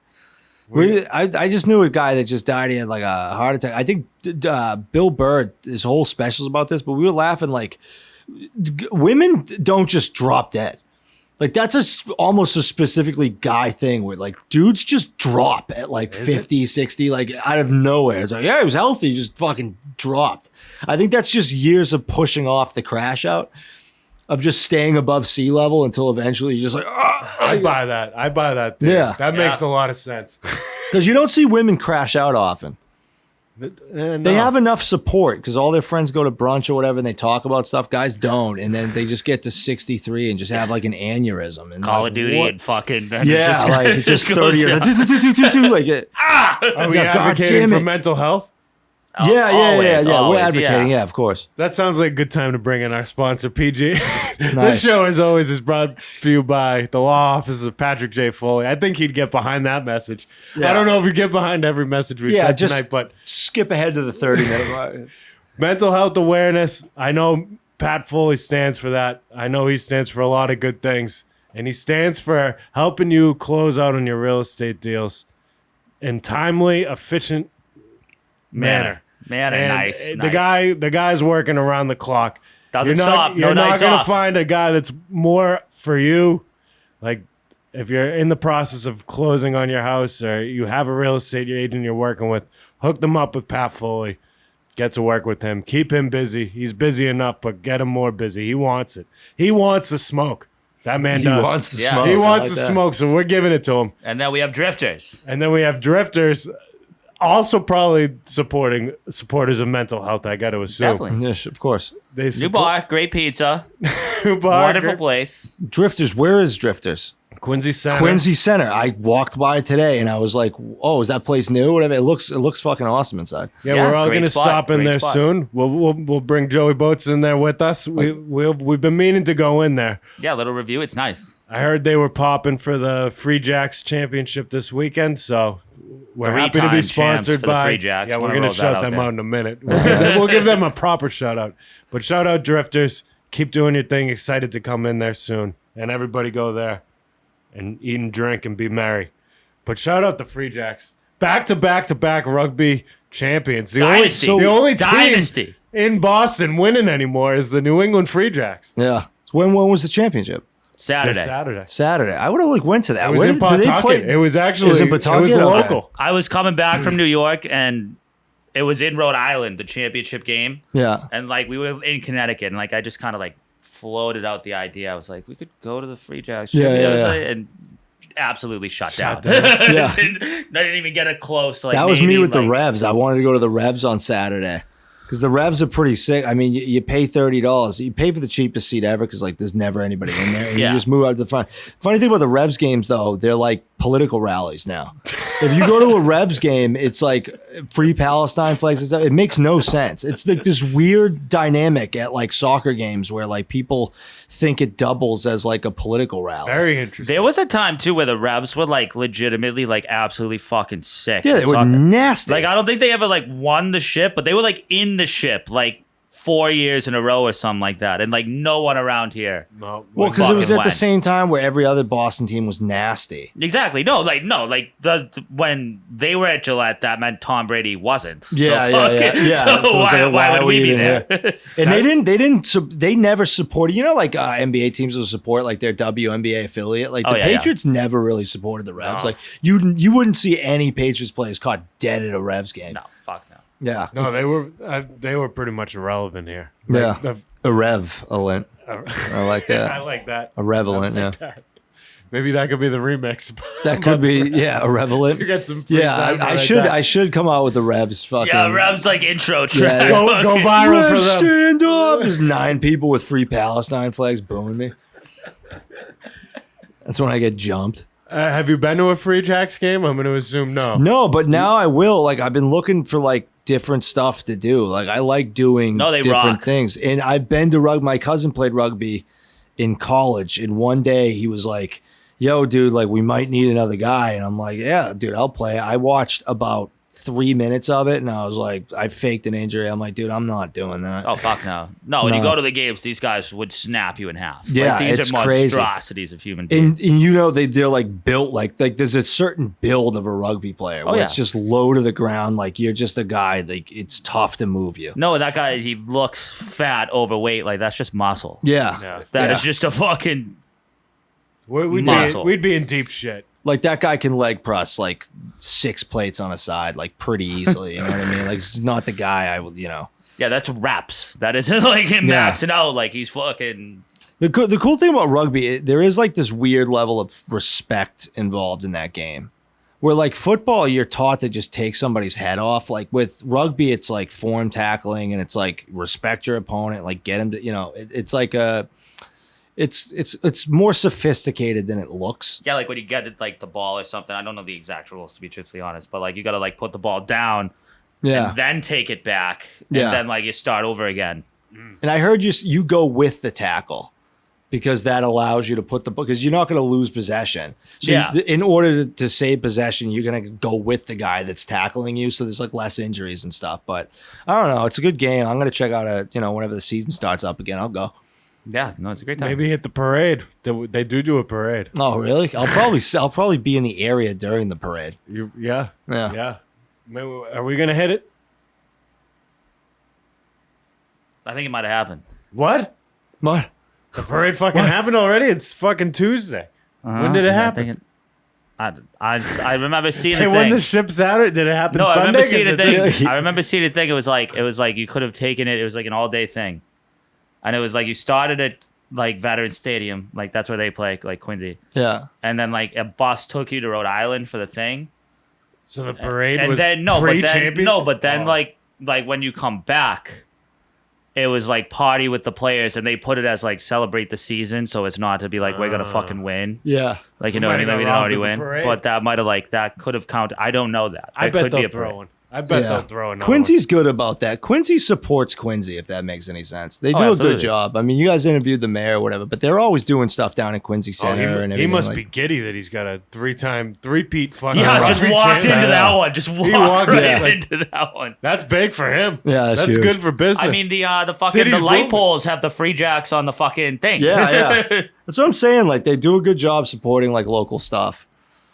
I just knew a guy that just died. He had like a heart attack. I think Bill Burr, his whole special's about this, but we were laughing like women don't just drop dead. Like that's almost a specifically guy thing where like dudes just drop at like 50, 60, like out of nowhere. It's like, yeah, he was healthy, just fucking dropped. I think that's just years of pushing off the crash out, of just staying above sea level until eventually you're just like, I buy that. Dude. Yeah. That makes a lot of sense. Because you don't see women crash out often. No. They have enough support because all their friends go to brunch or whatever and they talk about stuff. Guys don't. And then they just get to 63 and just have like an aneurysm. And Call like, of Duty what? and fucking. Yeah, like it's just 30 years. Like it. Are we God advocating damn for it. mental health? Yeah. Always, We're advocating. Yeah, of course. That sounds like a good time to bring in our sponsor, PG. This Nice. show, as always, is brought to you by the law office of Patrick J. Foley. I think he'd get behind that message. Yeah. I don't know if he'd get behind every message we said just tonight, but skip ahead to the 30-minute mark. mental health awareness. I know Pat Foley stands for that. I know he stands for a lot of good things. And he stands for helping you close out on your real estate deals in timely, efficient manner. Man, And nice. The guy's working around the clock. Doesn't You're not, stop. No You're not nights going to off. find a guy that's more for you. Like if you're in the process of closing on your house or you have a real estate agent you're working with, hook them up with Pat Foley. Get to work with him. Keep him busy. He's busy enough, but get him more busy. He wants it. He wants the smoke. That man He does. wants the Yeah. smoke. He I wants like the that. smoke, so we're giving it to him. And then we have drifters. And then we have drifters, also probably supporters of mental health. I got to assume. Definitely. Yes, of course. They New support- bar, great pizza, New bar, wonderful place. Drifters, where is Drifters? Quincy Center. Quincy Center. I walked by today and I was like, "Oh, is that place new?" Whatever. It looks fucking awesome inside. Yeah, Yeah, we're all great going to spot, stop in great there spot. soon. We'll bring Joey Boats in there with us. We've been meaning to go in there. Yeah, little review. It's nice. I heard they were popping for the Free Jacks Championship this weekend, so we're happy to be 3-time champs sponsored for the by Free Jacks. Yeah, we're Wanna going to roll that shout out them there. out in a minute. We'll give them a proper shout out. But shout out Drifters. Keep doing your thing. Excited to come in there soon. And everybody go there and eat and drink and be merry. But shout out the Free Jacks. Back to back rugby champions. Dynasty. The only team Dynasty. in Boston winning anymore is the New England Free Jacks. Yeah. So when was the championship? Saturday. This Saturday. Saturday. I would have went to that. It was Where in did they play? Pawtucket. It was actually It was in it was Pawtucket? Okay. local. I was coming back from New York and it was in Rhode Island, the championship game. Yeah. And like we were in Connecticut and like I just kind of like floated out the idea. I was like, we could go to the Free Jacks. Yeah, trivia. yeah, I was yeah. like- and absolutely shut down. Yeah. I didn't even get a close. Like That was me maybe, with the like- Revs. I wanted to go to the Revs on Saturday because the Revs are pretty sick. I mean, you pay $30. You pay for the cheapest seat ever because like there's never anybody in there. And Yeah. You just move out to the front. Funny thing about the Revs games though, they're like political rallies now. If you go to a Revs game, it's like free Palestine flags and stuff. It makes no sense. It's like this weird dynamic at like soccer games where like people think it doubles as like a political rally. Very interesting. There was a time too where the Revs were like legitimately like absolutely fucking sick. Yeah, at they were soccer. nasty. Like I don't think they ever like won the ship, but they were like in the ship like 4 years in a row or something like that, and like no one around here. No, well, because it was fucking at the went. same time where every other Boston team was nasty. Exactly. No, like when they were at Gillette, that meant Tom Brady wasn't. Yeah, so yeah, fucking- yeah. So So it's like, why are would we be even there? And they never supported. You know, like NBA teams will support like their WNBA affiliate. Like the yeah, yeah. Patriots never really supported the Revs. No. Like you wouldn't see any Patriots players caught dead at a Revs game. No, fuck no. Yeah, No, they were pretty much irrelevant here. yeah. Like, Irrevalent. I like that. I like that. Irrevalent. Yeah, Maybe that could be the remix. that could be. Yeah, irrevalent. You get some free Yeah, time to I write should. that. I should come out with the Revs. Fucking. Yeah, Revs like intro track. Yeah. Go viral for Revs them. stand up. There's 9 people with free Palestine flags booing me. That's when I get jumped. Have you been to a Free Jacks game? I'm going to assume no. No, but now I will. Like I've been looking for like different stuff to do. Like I like doing No, they different rock. things. And I've been to rugby. My cousin played rugby in college, and one day he was like, "Yo, dude, like we might need another guy." And I'm like, "Yeah, dude, I'll play." I watched about 3 minutes of it, and I was like, I faked an injury. I'm like, dude, I'm not doing that. Oh fuck no! No, when you No. go to the games, these guys would snap you in half. Yeah, like, these it's are crazy. monstrosities of human beings. And you know they're like built like there's a certain build of a rugby player where yeah. it's just low to the ground, like you're just a guy, like it's tough to move you. No, that guy, he looks fat, overweight. Like that's just muscle. Yeah. Yeah. That is Yeah. just a fucking We'd be in deep shit. Like that guy can leg press like 6 plates on a side, like pretty easily. You know what I mean? Like it's not the guy I would, Yeah, that's reps. That isn't like him maxing out. Like he's fucking. The cool thing about rugby, there is like this weird level of respect involved in that game. Where like football, you're taught to just take somebody's head off. Like with rugby, it's like form tackling and it's like respect your opponent, like get him to, it's like it's more sophisticated than it looks. Yeah, like when you get it, like the ball or something. I don't know the exact rules to be truthfully honest, but like you got to like put the ball down, and then take it back, and then like you start over again. And I heard you go with the tackle. Because that allows you to put because you're not going to lose possession. So in order to save possession, you're going to go with the guy that's tackling you. So there's like less injuries and stuff. But I don't know. It's a good game. I'm going to check out whenever the season starts up again. I'll go. Yeah, no, it's a great time. Maybe hit the parade. They do a parade. Oh, really? I'll probably be in the area during the parade. Yeah. Are we going to hit it? I think it might have happened. What? The parade fucking happened already? It's fucking Tuesday. When did it happen? I remember seeing the thing. When the ship's out, did it happen Sunday? I remember seeing the thing. I remember seeing the thing. It was like you could have taken it. It was like an all-day thing. And it was like you started at like Veterans Stadium. Like that's where they play, like Quincy. Yeah. And then like a bus took you to Rhode Island for the thing. So the parade was pre-championship? But then like when you come back, it was like party with the players, and they put it as like celebrate the season, so it's not to be like we're gonna fucking win. Yeah, like you know what I mean. We didn't already win, but that might have that could have counted. I don't know that. I bet they'll throw one. I bet they'll throw another Quincy's good about that. Quincy supports Quincy, if that makes any sense. They do a good job. I mean, you guys interviewed the mayor or whatever, but they're always doing stuff down at Quincy Center and everything. He must be giddy that he's got a three-peat fucking just walked into that one. Just walked right into that one. That's big for him. Yeah, that's good for business. I mean, the fucking the light poles have the free jacks on the fucking thing. Yeah. That's what I'm saying. Like, they do a good job supporting like local stuff.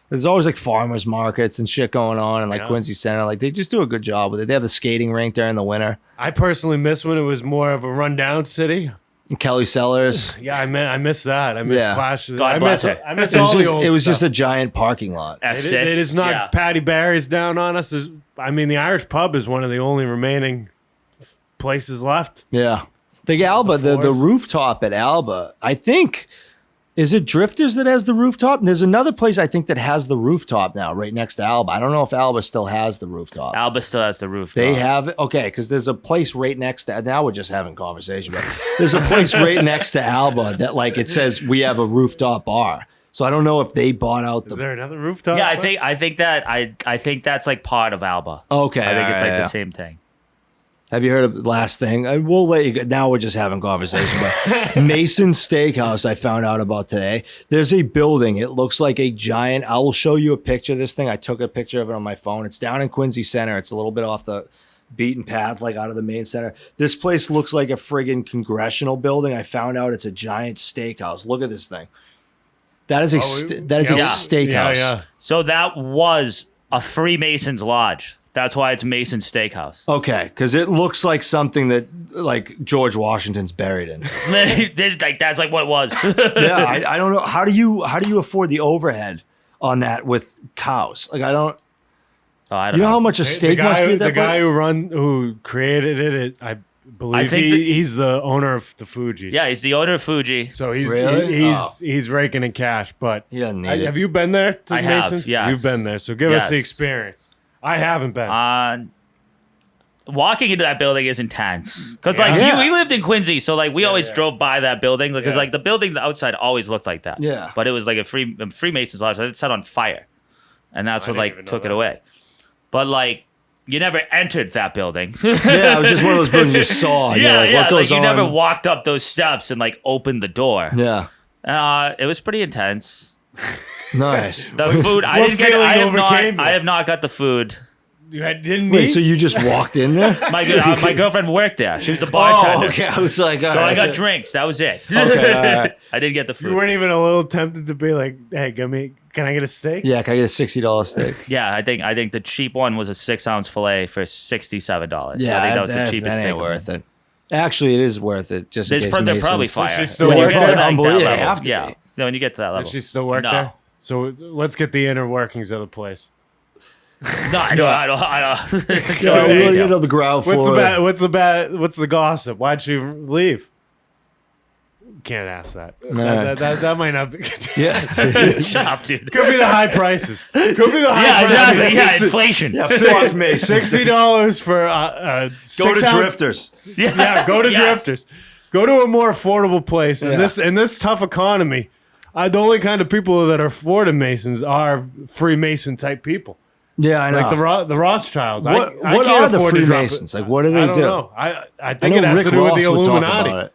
There's always like farmers markets and shit going on and like Quincy Center. Like they just do a good job with it. They have the skating rink during the winter. I personally miss when it was more of a rundown city. Kelly Sellers. Yeah, I miss that. I miss Clash. God bless it. I miss all the old It was stuff. just a giant parking lot. It is not Patty Barry's down on us. I mean, the Irish pub is one of the only remaining places left. Yeah. Big Alba, the rooftop at Alba, I think... Is it Drifters that has the rooftop? And there's another place I think that has the rooftop now, right next to Alba. I don't know if Alba still has the rooftop. Alba still has the rooftop. They have it? Okay, because there's a place right next to... Now we're just having conversation, but there's a place right next to Alba that like it says we have a rooftop bar. So I don't know if they bought out the... Is there another rooftop? Yeah, I think that's like part of Alba. Okay. I think it's like the same thing. Have you heard of the last thing? We'll let you go. Now we're just having conversation. But Mason Steakhouse, I found out about today. There's a building. It looks like a giant. I will show you a picture of this thing. I took a picture of it on my phone. It's down in Quincy Center. It's a little bit off the beaten path, like out of the main center. This place looks like a friggin' congressional building. I found out it's a giant steakhouse. Look at this thing. That is a steakhouse. Yeah. So that was a Freemasons lodge. That's why it's Mason Steakhouse. Okay, because it looks like something that like George Washington's buried in. That's like what it was. Yeah, I don't know. How do you afford the overhead on that with cows? Like I don't. Oh, I don't you know how much a steak must be? The guy who created it, I believe he's the owner of the Fuji's. Yeah, he's the owner of Fuji. So he's really? he's raking in cash. But he doesn't need it. Have you been there to Mason's? Yes. You've been there. So give us the experience. I haven't been. Walking into that building is intense because we lived in Quincy, so like we always drove by that building because like the building the outside always looked like that. Yeah, but it was like a Freemasons lodge. It set on fire, and that's what like took it away. But like you never entered that building. Yeah, it was just one of those buildings you saw. What goes on? You never walked up those steps and like opened the door. Yeah, it was pretty intense. Nice. The food I didn't get. I have not got the food. You didn't Wait, so you just walked in there? My girlfriend worked there. She was a bartender. Oh, okay. I was like, I got drinks. That was it. Okay, all right. I didn't get the food. You weren't even a little tempted to be like, "Hey, can I get a steak?" Yeah, can I get a $60 steak? Yeah, I think the cheap one was a 6-ounce fillet for $67. Yeah, I think that was the cheapest that steak. Ain't worth it. Actually, it is worth it. Just in case they're probably fire. Still working. Unbelievable. Yeah, have to be. when you get to that level. Does she still work No. there? So let's get the inner workings of the place. No, I don't. Yeah, we gotta get on the ground floor. What's the gossip? Why'd she leave? Can't ask that. Nah. That might not be. Yeah. Shut up, dude. Could be the high prices. Could be the high Yeah, prices. exactly. Yeah, inflation. Yeah, fuck me. $60 for Go 6 to ounce- Drifters. Yeah, go to Yes. Drifters. Go to a more affordable place. Yeah. In this tough economy, the only kind of people that are afforded Masons are Freemason type people. Yeah, I know. Like the Rothschilds. what I can't are the afford to drop Freemasons? it. Like, what do I they don't do? know. I I think know it has Rick to do with Ross the would talk Illuminati. about it.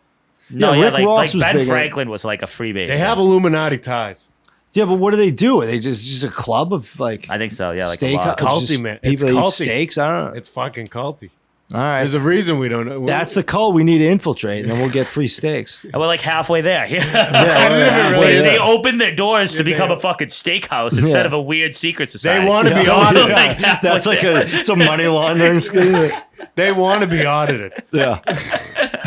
No, Rick like Ross was Ben big on- Franklin was like a Freemason. They have Illuminati ties. Yeah, but what do they do? Are they just a club of like I think so. Yeah, like steak? a lot. Culty, just man. It's People that eat culty. steaks. I don't know. It's fucking culty. All right, There's a reason we don't know. that's the cult we need to infiltrate, and then we'll get free steaks. And we're like halfway there. Yeah, They, yeah. they open their doors to become a fucking steakhouse instead of a weird secret society. They want to be Yeah. audited. Like halfway That's like there. it's a money laundering scheme. They want to be audited. Yeah,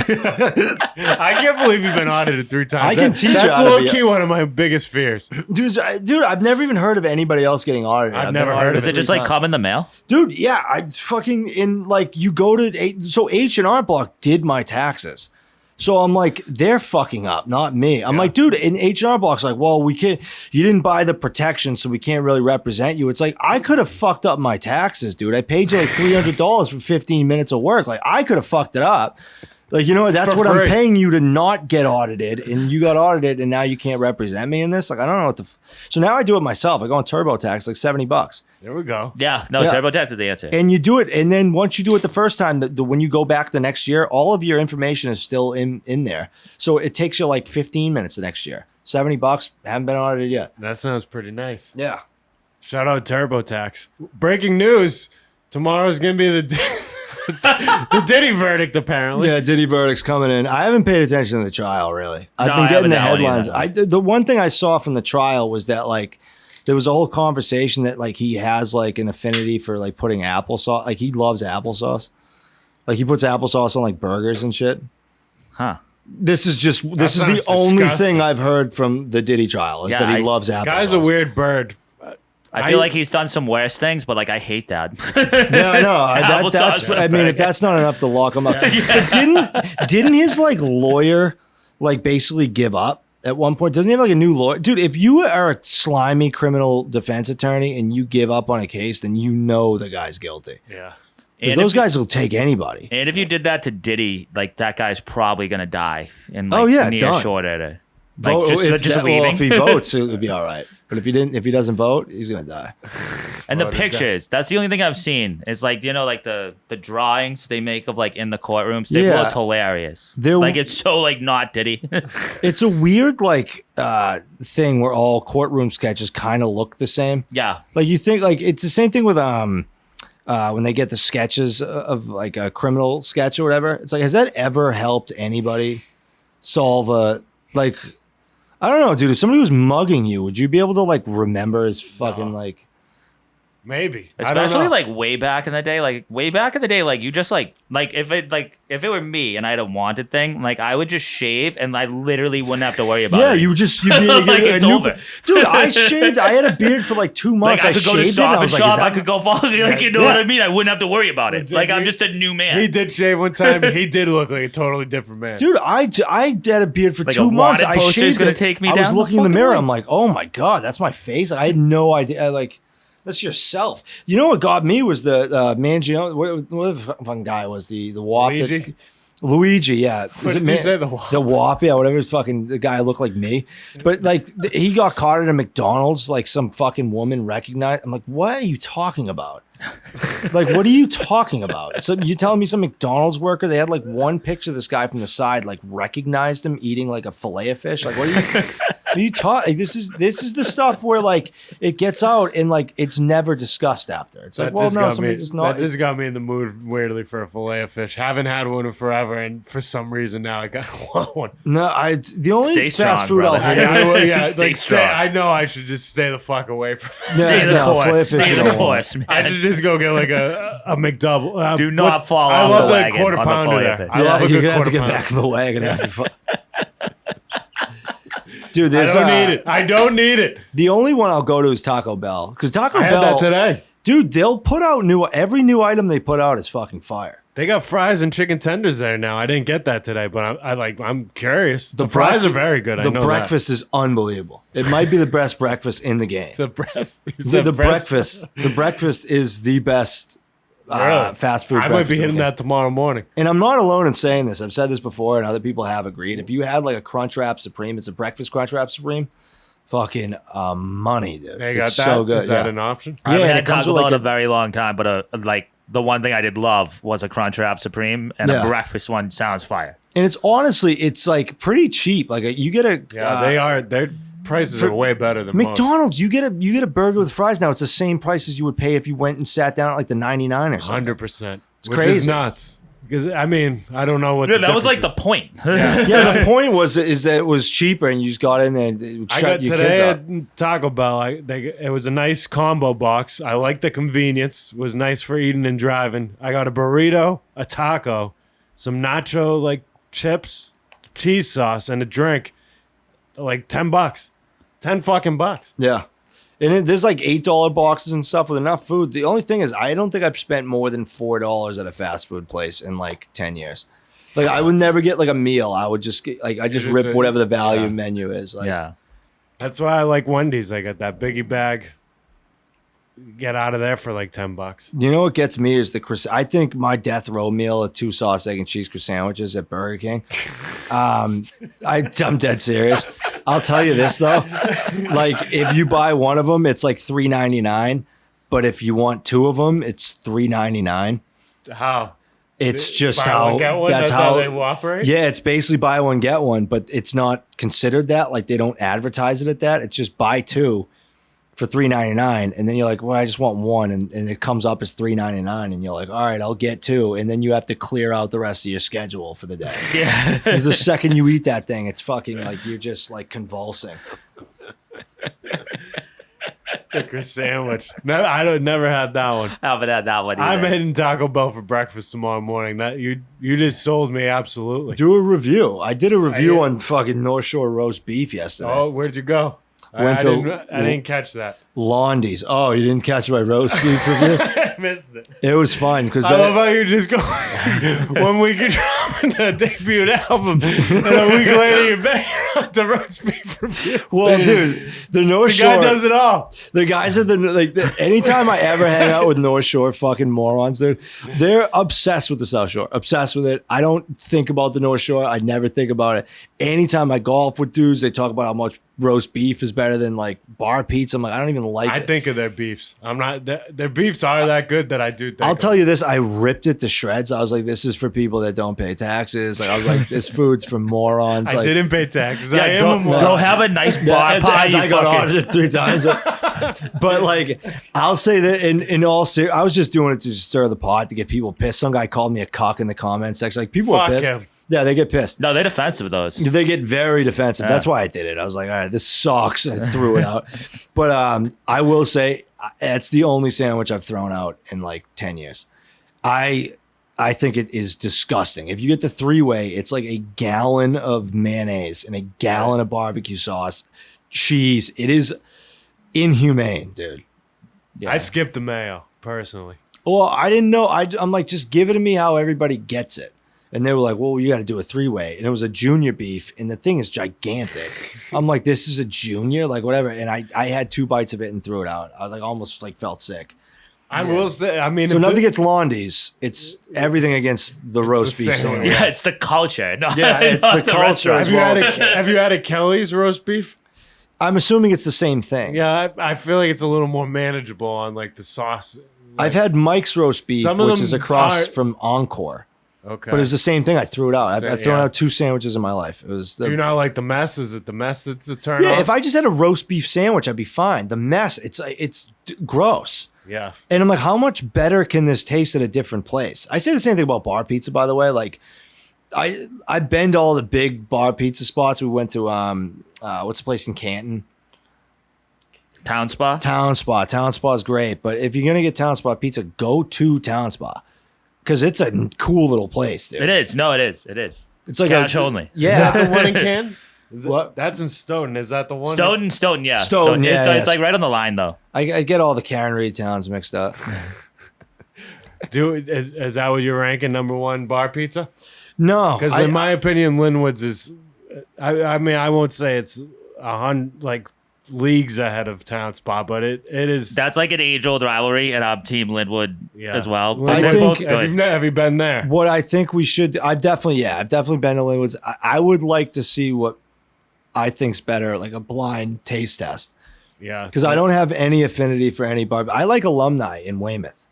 I can't believe you've been audited 3 times. I can teach you That's how to low be- key one of my biggest fears. dude, I've never even heard of anybody else getting audited. I've been never heard audited of Is it just 3 like times. come in the mail? Dude, yeah, I fucking in like you go to so H&R Block did my taxes. So I'm like, they're fucking up, not me. I'm like, dude, in H&R Block's like, well, we can't, you didn't buy the protection, so we can't really represent you. It's like, I could have fucked up my taxes, dude. I paid you like $300 for 15 minutes of work. Like, I could have fucked it up. Like, you know, that's For what I'm free. paying you to not get audited, and you got audited, and now you can't represent me in this. Like, I don't know what the. So now I do it myself. I go on TurboTax, like $70. There we go. Yeah, no, Yeah. TurboTax is the answer. And you do it, and then once you do it the first time, when you go back the next year, all of your information is still in there. So it takes you like 15 minutes the next year. $70, haven't been audited yet. That sounds pretty nice. Yeah. Shout out TurboTax. Breaking news. Tomorrow's going to be the Diddy verdict, apparently. Yeah, Diddy verdict's coming in. I haven't paid attention to the trial, really. I've No, been I getting the haven't headlines. either. The one thing I saw from the trial was that, like, there was a whole conversation that, like, he has, like, an affinity for, like, putting applesauce. Like, he loves applesauce. Like, he puts applesauce on, like, burgers and shit. Huh. This is the sounds only disgusting. thing I've heard from the Diddy trial is Yeah, that he I- loves applesauce. Guy's a weird bird. I feel like he's done some worse things, but like I hate that. No, Applesauce that's. on a I mean, if burger. that's not enough to lock him up, but didn't his like lawyer like basically give up at one point? Doesn't he have like a new lawyer, dude? If you are a slimy criminal defense attorney and you give up on a case, then you know the guy's guilty. Yeah. Because And those if- guys will take anybody. And if you did that to Diddy, like that guy's probably gonna die in like Oh, yeah, near done. short order. Like Vote- just if leaving. he votes, it'll be all right. But if he doesn't vote, he's gonna die. And the Voted pictures, that's the only thing I've seen. It's like, you know, like the drawings they make of like in the courtrooms, they Yeah. look hilarious. They're- like it's so like not Diddy. It's a weird like thing where all courtroom sketches kind of look the same. yeah. Like you think like it's the same thing with when they get the sketches of like a criminal sketch or whatever. It's like, has that ever helped anybody solve a like? I don't know, dude. If somebody was mugging you, would you be able to like remember his fucking No. like? Maybe. I don't Especially know. like way back in the day, like you just like if it were me and I had a wanted thing, like I would just shave and I literally wouldn't have to worry about Yeah, it. you'd be Like, a it's new, over. dude. I shaved. I had a beard for like 2 like months. I could go to shaved it. Stop I and was like, Shop, is I that- could go fall, like you know Yeah. what I mean? I wouldn't have to worry about it. Legit, Like I'm he- just a new man. He did shave one time. He did look like a totally different man. Dude, I had a beard for Like 2 a months. wanted I poster is shaved gonna it. take me I was down? looking in the Fucking mirror. way. I'm like, oh my god, that's my face. I had no idea. Like, that's yourself. You know what got me was the Mangione. What the fucking guy was the wop? Luigi? Luigi, yeah. What did you say, the wop? The wop, yeah. Whatever. Fucking the guy looked like me, but like he got caught at a McDonald's. Like some fucking woman recognized. I'm like, what are you talking about? Like, what are you talking about? So you telling me some McDonald's worker? They had like one picture of this guy from the side, like recognized him eating like a fillet of fish. Like, what are you? What are you talking? Like, this is the stuff where like it gets out and like it's never discussed after. It's like, well, no, somebody just not. That just got me in the mood weirdly for a fillet of fish. Haven't had one in forever, and for some reason now I got want one. No, the only Stay fast strong, food brother. I'll have. Yeah, Stay like strong. I know I should just stay the fuck away from. Stay the fillet of course. fish Stay you the don't want. course, I man. should just go get like a McDouble. Do not what's- fall I off love the the wagon quarter on the pounder fillet there. of fish. I love a you're good gonna have to quarter get pounder. back in the wagon after. Dude, I don't need it. I don't need it. The only one I'll go to is Taco Bell because Taco I Bell had that today. Dude, they'll put out every new item they put out is fucking fire. They got fries and chicken tenders there now. I didn't get that today, but I'm curious. The fries are very good. I know the breakfast is unbelievable. It might be the best breakfast in the game. The breakfast is the best fast food. I might be hitting that tomorrow morning. And I'm not alone in saying this. I've said this before, and other people have agreed. If you had like a Crunchwrap Supreme, it's a breakfast Crunchwrap Supreme. Fucking money, dude. They got it's that. So good. Is that an option? I haven't it had comes Taco with Bell like in a very long time, but like the one thing I did love was a Crunchwrap Supreme, and a breakfast one sounds fire. And it's like pretty cheap. Like you get a they are. Their prices are way better than McDonald's. You get a burger with fries now. It's the same price as you would pay if you went and sat down at like the 99 or something. 100%. It's which crazy. is nuts. Because I mean, I don't know what. Yeah, that was like the point. Yeah, the point is that it was cheaper, and you just got in there and it would shut your kids up. At Taco Bell, it was a nice combo box. I like the convenience. It was nice for eating and driving. I got a burrito, a taco, some nacho like chips, cheese sauce, and a drink. Like $10, 10 fucking bucks. Yeah. And there's like $8 boxes and stuff with enough food. The only thing is, I don't think I've spent more than $4 at a fast food place in like 10 years. Like I would never get like a meal. I would just get I rip whatever the value menu is. Like, yeah. That's why I like Wendy's. I got that biggie bag. Get out of there for like $10. You know what gets me is I think my death row meal of 2 sauce, egg, and cheese sandwiches at Burger King. I'm dead serious. I'll tell you this though, like if you buy one of them, it's like $3.99, but if you want 2 of them, it's $3.99. How? It's just buy how one, get one? that's how they operate. Yeah, it's basically buy one get one, but it's not considered that. Like they don't advertise it at that. It's just buy 2 for $3.99, and then you're like, well, I just want one, and it comes up as $3.99, and you're like, all right, I'll get 2, and then you have to clear out the rest of your schedule for the day. Yeah, because the second you eat that thing, it's fucking like you're just like convulsing. The sandwich. Never had that one. I haven't had that one either. I'm heading Taco Bell for breakfast tomorrow morning. That you just sold me absolutely. Do a review. I did a review on fucking North Shore roast beef yesterday. Oh, where'd you go? I didn't catch that. Londy's. Oh, you didn't catch my roast beef review? I missed it. It was fun because I love how you just go 1 week you're dropping the debut album, and a week later you're back on the roast beef reviews. Well, dude, the North The Shore guy does it all. The guys at anytime I ever hang out with North Shore fucking morons, they're obsessed with the South Shore, obsessed with it. I don't think about the North Shore. I never think about it. Anytime I golf with dudes, they talk about how much roast beef is better than like bar pizza. I'm like, I don't even like it. I think of their beefs. I'm not. Their beefs are that good that I do think. I'll tell you this. I ripped it to shreds. I was like, this is for people that don't pay taxes. Like I was like, this food's for morons. I like, didn't pay taxes. Yeah, I am a moron. go have a nice bar pie. I got audited 3 times. But like, I'll say that in all seriousness, I was just doing it to stir the pot to get people pissed. Some guy called me a cuck in the comment section. Like people are Fuck pissed. him. Yeah, they get pissed. No, they're defensive, those. They get very defensive. Yeah. That's why I did it. I was like, all right, this sucks. And I threw it out. But I will say, it's the only sandwich I've thrown out in like 10 years. I think it is disgusting. If you get the 3-way, it's like a gallon of mayonnaise and a gallon of barbecue sauce, cheese. It is inhumane, dude. Yeah. I skipped the mayo, personally. Well, I didn't know. I'm like, just give it to me how everybody gets it. And they were like, well, you got to do a 3-way. And it was a junior beef. And the thing is gigantic. I'm like, this is a junior? Like, whatever. And I had 2 bites of it and threw it out. I like almost like felt sick. I will say, I mean, So nothing against Londy's. It's everything against the roast the beef same. sandwich. Yeah, it's the culture. No, Yeah, it's the culture restaurant. as well. have you had a Kelly's roast beef? I'm assuming it's the same thing. Yeah, I feel like it's a little more manageable on like the sauce. I've had Mike's roast beef, Some of which them is across are- from Encore. Okay. But it was the same thing. I threw it out. I've thrown Yeah. out 2 sandwiches in my life. It was Do you not like the mess? Is it the mess that's a turn yeah. off? If I just had a roast beef sandwich, I'd be fine. The mess, it's gross. Yeah. And I'm like, how much better can this taste at a different place? I say the same thing about bar pizza, by the way. Like, I bend all the big bar pizza spots. We went to what's the place in Canton? Town Spa. Town Spa. Town Spa is great, but if you're gonna get Town Spa pizza, go to Town Spa because it's a cool little place, dude. It is. No, it is. It is. It's like Cash only. Yeah, Is that the one in Canton? What? That's in Stoughton. Is that the one? Stoughton, yeah. Stoughton, yeah, It's yeah. like right on the line, though. I get all the Karen Reed towns mixed up. Is that what you're ranking number one bar pizza? No, Because in my opinion, Linwood's is. I mean, I won't say it's leagues ahead of Town Spot, but it is. That's like an age-old rivalry, and I'm Team Linwood as well. But Linwood's- they're both think- good. have you been there? what I think we should. I've definitely been to Linwood's. I would like to see what I think's better, like a blind taste test, Yeah, because I don't have any affinity for any bar. I like Alumni in Weymouth.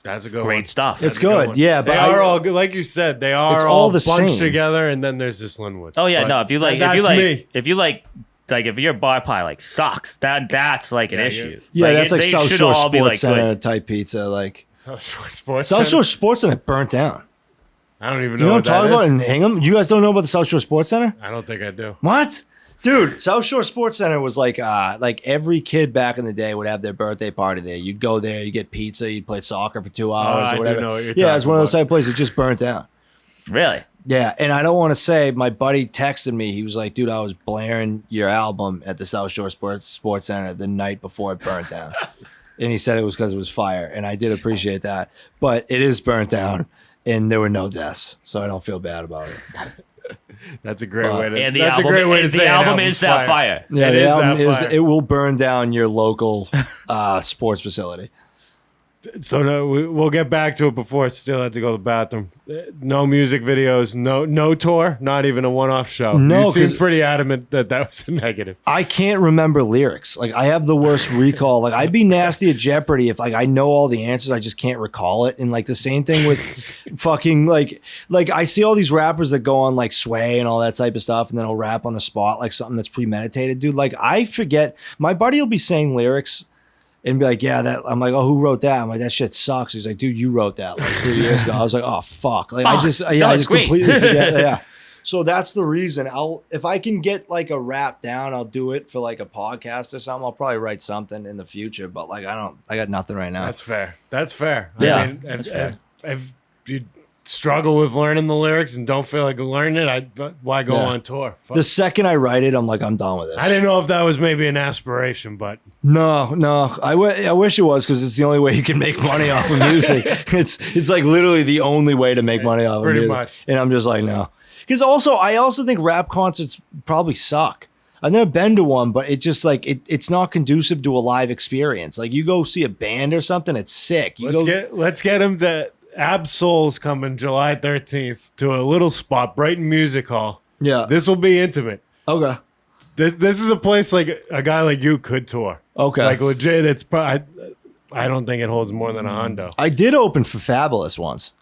That's a good Great one. stuff. It's That's a good good, one. yeah. They But are all good, like you said. They are It's all all the bunched same. together, and then there's this Linwood's. Oh yeah, But no. If you like, that's me. if your bar pie like sucks, that's like an Yeah, issue. Yeah, that's like they South should Shore all be, Sports like, Center good. type pizza. Like South Shore Sports South Center? Shore Sports Center burnt down. I don't even You know know what what I'm that talking is. about in Hingham? You guys don't know about the South Shore Sports Center? I don't think I do. What? Dude, South Shore Sports Center was like every kid back in the day would have their birthday party there. You'd go there, you get pizza, you'd play soccer for 2 hours I or do whatever. know what you're Yeah, it's talking one of those about. type of places. It just burnt down. Really? Yeah, and I don't want to say, my buddy texted me. He was like, dude, I was blaring your album at the South Shore Sports Center the night before it burnt down. And he said it was because it was fire, and I did appreciate that. But it is burnt down, and there were no deaths, so I don't feel bad about it. That's a great way to. And the that's album, a great way to and say the an album album's is that fire. Yeah, It the is album that is. fire. It will burn down your local sports facility. So no, we'll get back to it before I still had to go to the bathroom. No music videos, no tour, not even a one-off show. No, you seem 'cause- pretty adamant that was a negative. I can't remember lyrics. Like I have the worst recall. Like I'd be nasty at Jeopardy if like I know all the answers, I just can't recall it. And like the same thing with fucking like I see all these rappers that go on like Sway and all that type of stuff, and then I'll rap on the spot like something that's premeditated. Dude, like I forget. My buddy will be saying lyrics and be like, yeah, that. I'm like, oh, who wrote that? I'm like, that shit sucks. He's like, dude, you wrote that like 3 years ago. I was like, oh fuck. Like I Fuck. just No, I it's just great. completely forget. Yeah. So that's the reason. If I can get like a rap down, I'll do it for like a podcast or something. I'll probably write something in the future, but like I got nothing right now. That's fair. That's fair. Yeah, I mean, that's fair. if you struggle with learning the lyrics and don't feel like learning it, why go Yeah. on tour? Fuck. The second I write it, I'm like, I'm done with this. I didn't know if that was maybe an aspiration, but No. I wish it was, because it's the only way you can make money off of music. It's like literally the only way to make money off of Pretty music. much. And I'm just like, no. Because I also think rap concerts probably suck. I've never been to one, but it just like it's not conducive to a live experience. Like you go see a band or something, it's sick. let's get him to Absol's coming July 13th to a little spot, Brighton Music Hall. Yeah. This will be intimate. Okay. This is a place like a guy like you could tour. Okay. Like legit, it's probably. I don't think it holds more than a hundo. I did open for Fabulous once.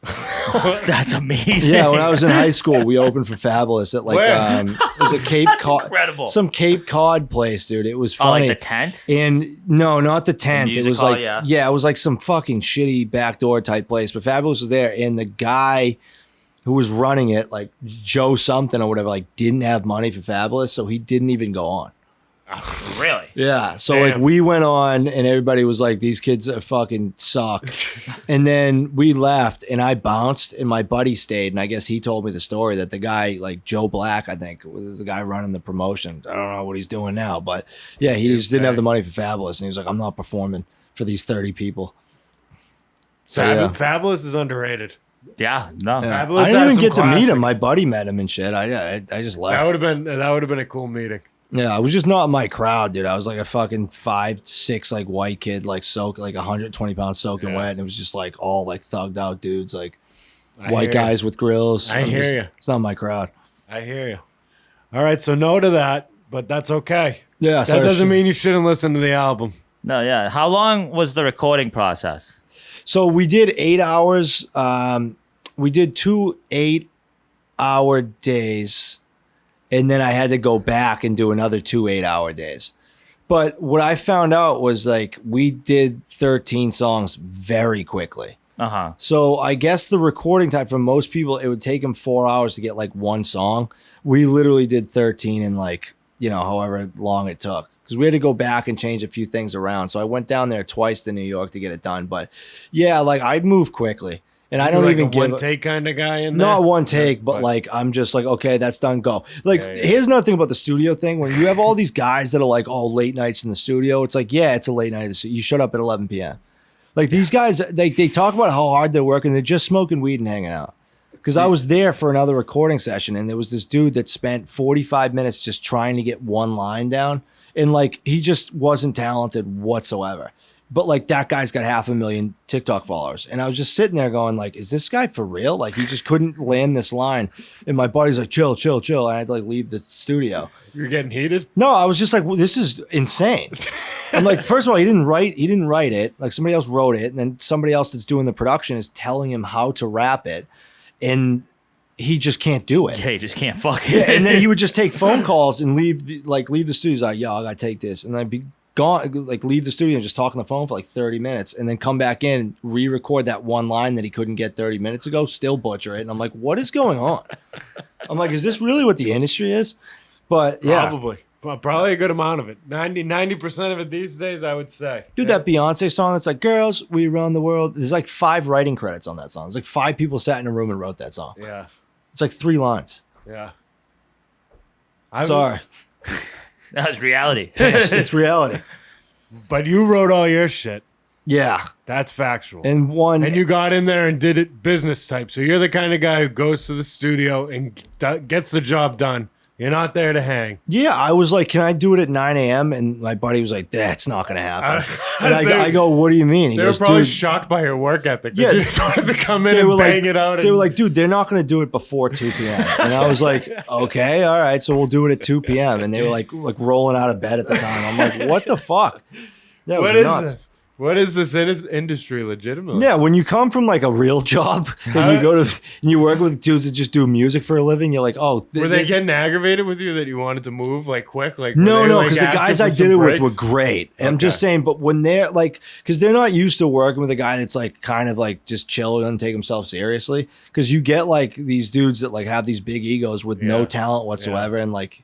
That's amazing. Yeah, when I was in high school, we opened for Fabulous at like Where? it was a Cape Cod, incredible. some Cape Cod place, dude. It was Oh, funny. like the tent? And no, not the tent. It music was hall, like yeah. it was like some fucking shitty backdoor type place. But Fabulous was there, and the guy who was running it, like Joe something or whatever, like didn't have money for Fabulous, so he didn't even go on. Really? Yeah. So Damn. like we went on and everybody was like, these kids fucking suck. And then we left and I bounced and my buddy stayed. And I guess he told me the story that the guy, like Joe Black, I think was the guy running the promotion. I don't know what he's doing now, but yeah, he just didn't have the money for Fabulous. And he was like, I'm not performing for these 30 people. So yeah. Fabulous is underrated. Yeah, no. Yeah. Fabulous I didn't has even some get to meet him. classics. My buddy met him and shit. I just That left. would have been a cool meeting. Yeah, I was just not my crowd, dude. I was like a fucking 5'6" like white kid, like 120 pounds soaking Yeah. wet, and it was just like all like thugged out dudes, like I white hear guys with grills. I hear ya. It's not my crowd. I hear you. All right, so no to that, but that's okay. Yeah, That doesn't mean you shouldn't listen to the album. No, yeah. How long was the recording process? So we did 8 hours. We did 2 8-hour days, and then I had to go back and do another 2 8-hour days. But what I found out was like we did 13 songs very quickly. Uh-huh. So I guess the recording time for most people, it would take them 4 hours to get like one song. We literally did 13 in like, however long it took. Because we had to go back and change a few things around. So I went down there twice to New York to get it done. But yeah, like I'd move quickly. And I don't like even a give one take kind of guy in there. not one take, but like I'm just like, okay, that's done. Go. Like, here's another thing about the studio thing. When you have all these guys that are like, oh, late nights in the studio, it's like, yeah, it's a late night. You shut up at 11 p.m. Like these guys, they talk about how hard they're working. They're just smoking weed and hanging out. Because I was there for another recording session, and there was this dude that spent 45 minutes just trying to get one line down, and like he just wasn't talented whatsoever. But like that guy's got 500,000 TikTok followers. And I was just sitting there going like, is this guy for real? Like he just couldn't land this line. And my buddy's like, chill. And I had to like leave the studio. You're getting heated? No, I was just like, well, this is insane. I'm like, first of all, he didn't write it. Like somebody else wrote it. And then somebody else that's doing the production is telling him how to rap it. And he just can't do it. Yeah, he just can't fuck it. Yeah, and then he would just take phone calls and leave the studio. He's like, yo, I gotta take this. And I'd be gone, like leave the studio and just talk on the phone for like 30 minutes and then come back in, re-record that one line that he couldn't get 30 minutes ago, still butcher it. And I'm like, what is going on? I'm like, is this really what the industry is? But yeah. Probably. Well, probably a good amount of it. 90% of it these days, I would say. Dude, that Beyonce song, it's like, girls, we run the world. There's like 5 writing credits on that song. It's like 5 people sat in a room and wrote that song. Yeah. It's like 3 lines. Yeah. Sorry. That was reality. Yes, it's reality. But you wrote all your shit. Yeah. That's factual. And you got in there and did it business type. So you're the kind of guy who goes to the studio and gets the job done. You're not there to hang. Yeah, I was like, can I do it at 9 a.m.? And my buddy was like, that's not going to happen. And I go, what do you mean? He they goes, were probably dude, shocked by your work ethic. Yeah. You just wanted to come in and bang it out. They were like, dude, they're not going to do it before 2 p.m. And I was like, okay, all right, so we'll do it at 2 p.m. And they were like rolling out of bed at the time. I'm like, what the fuck? That was nuts. This? What is this industry legitimately? Yeah, when you come from like a real job and you go to and you work with dudes that just do music for a living, you're like, oh, were they getting aggravated with you that you wanted to move like quick? Like no, because the guys I did it with were great. Okay. I'm just saying, but when they're like, because they're not used to working with a guy that's like kind of like just chill and doesn't take himself seriously. Because you get like these dudes that like have these big egos with no talent whatsoever, and like.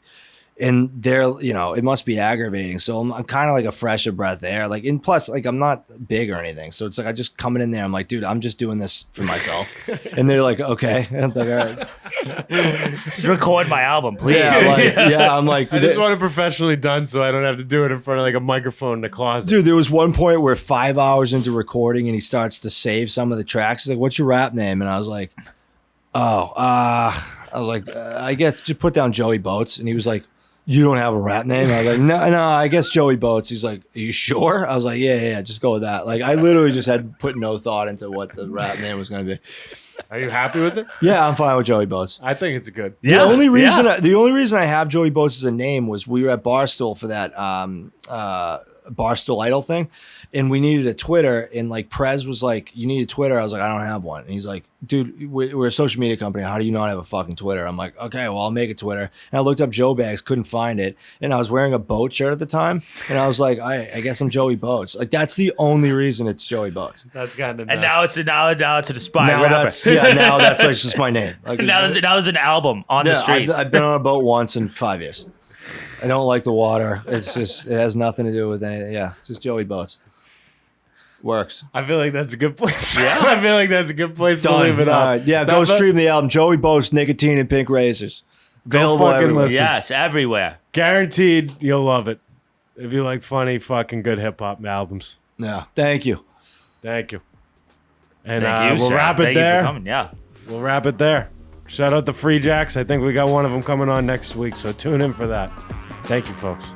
And they're, it must be aggravating. So I'm kind of like a fresher breath there. Like, and plus, like, I'm not big or anything. So it's like, I just coming in there. I'm like, dude, I'm just doing this for myself. And they're like, okay. And I'm like, all right. Just record my album, please. Yeah, I'm like, I just want it professionally done so I don't have to do it in front of like a microphone in the closet. Dude, there was one point where 5 hours into recording and he starts to save some of the tracks. He's like, what's your rap name? And I was like, I guess just put down Joey Boats. And he was like, you don't have a rap name? I was like, no, I guess Joey Boats. He's like, are you sure? I was like, yeah, just go with that. Like, I literally just had put no thought into what the rap name was going to be. Are you happy with it? Yeah, I'm fine with Joey Boats. I think it's good. The only reason I have Joey Boats as a name was we were at Barstool for that Barstool Idol thing, and we needed a Twitter, and like Prez was like, you need a Twitter. I was like, I don't have one. And he's like, dude, we're a social media company. How do you not have a fucking Twitter? I'm like, okay, well, I'll make a Twitter. And I looked up Joe Bags, couldn't find it, and I was wearing a boat shirt at the time, and I was like, I guess I'm Joey Boats. Like, that's the only reason it's Joey Boats. That's kind of and now it's an aspiring now rapper. now that's like just my name. Like, now there's an album on the streets. I've been on a boat once in 5 years. I don't like the water. It's just, it has nothing to do with anything. Yeah, it's just Joey Boats. Works. I feel like that's a good place. Yeah. I feel like that's a good place to leave it All up. right. Yeah, go stream the album. Joey Boats, Nicotine and Pink Razors. Available everywhere. listen. Yes, everywhere. Guaranteed you'll love it. If you like funny, fucking good hip hop albums. Yeah. Thank you. Thank you. And Thank you, we'll sir. wrap it Thank you there. for coming. Yeah. We'll wrap it there. Shout out the Free Jacks. I think we got one of them coming on next week, so tune in for that. Thank you, folks.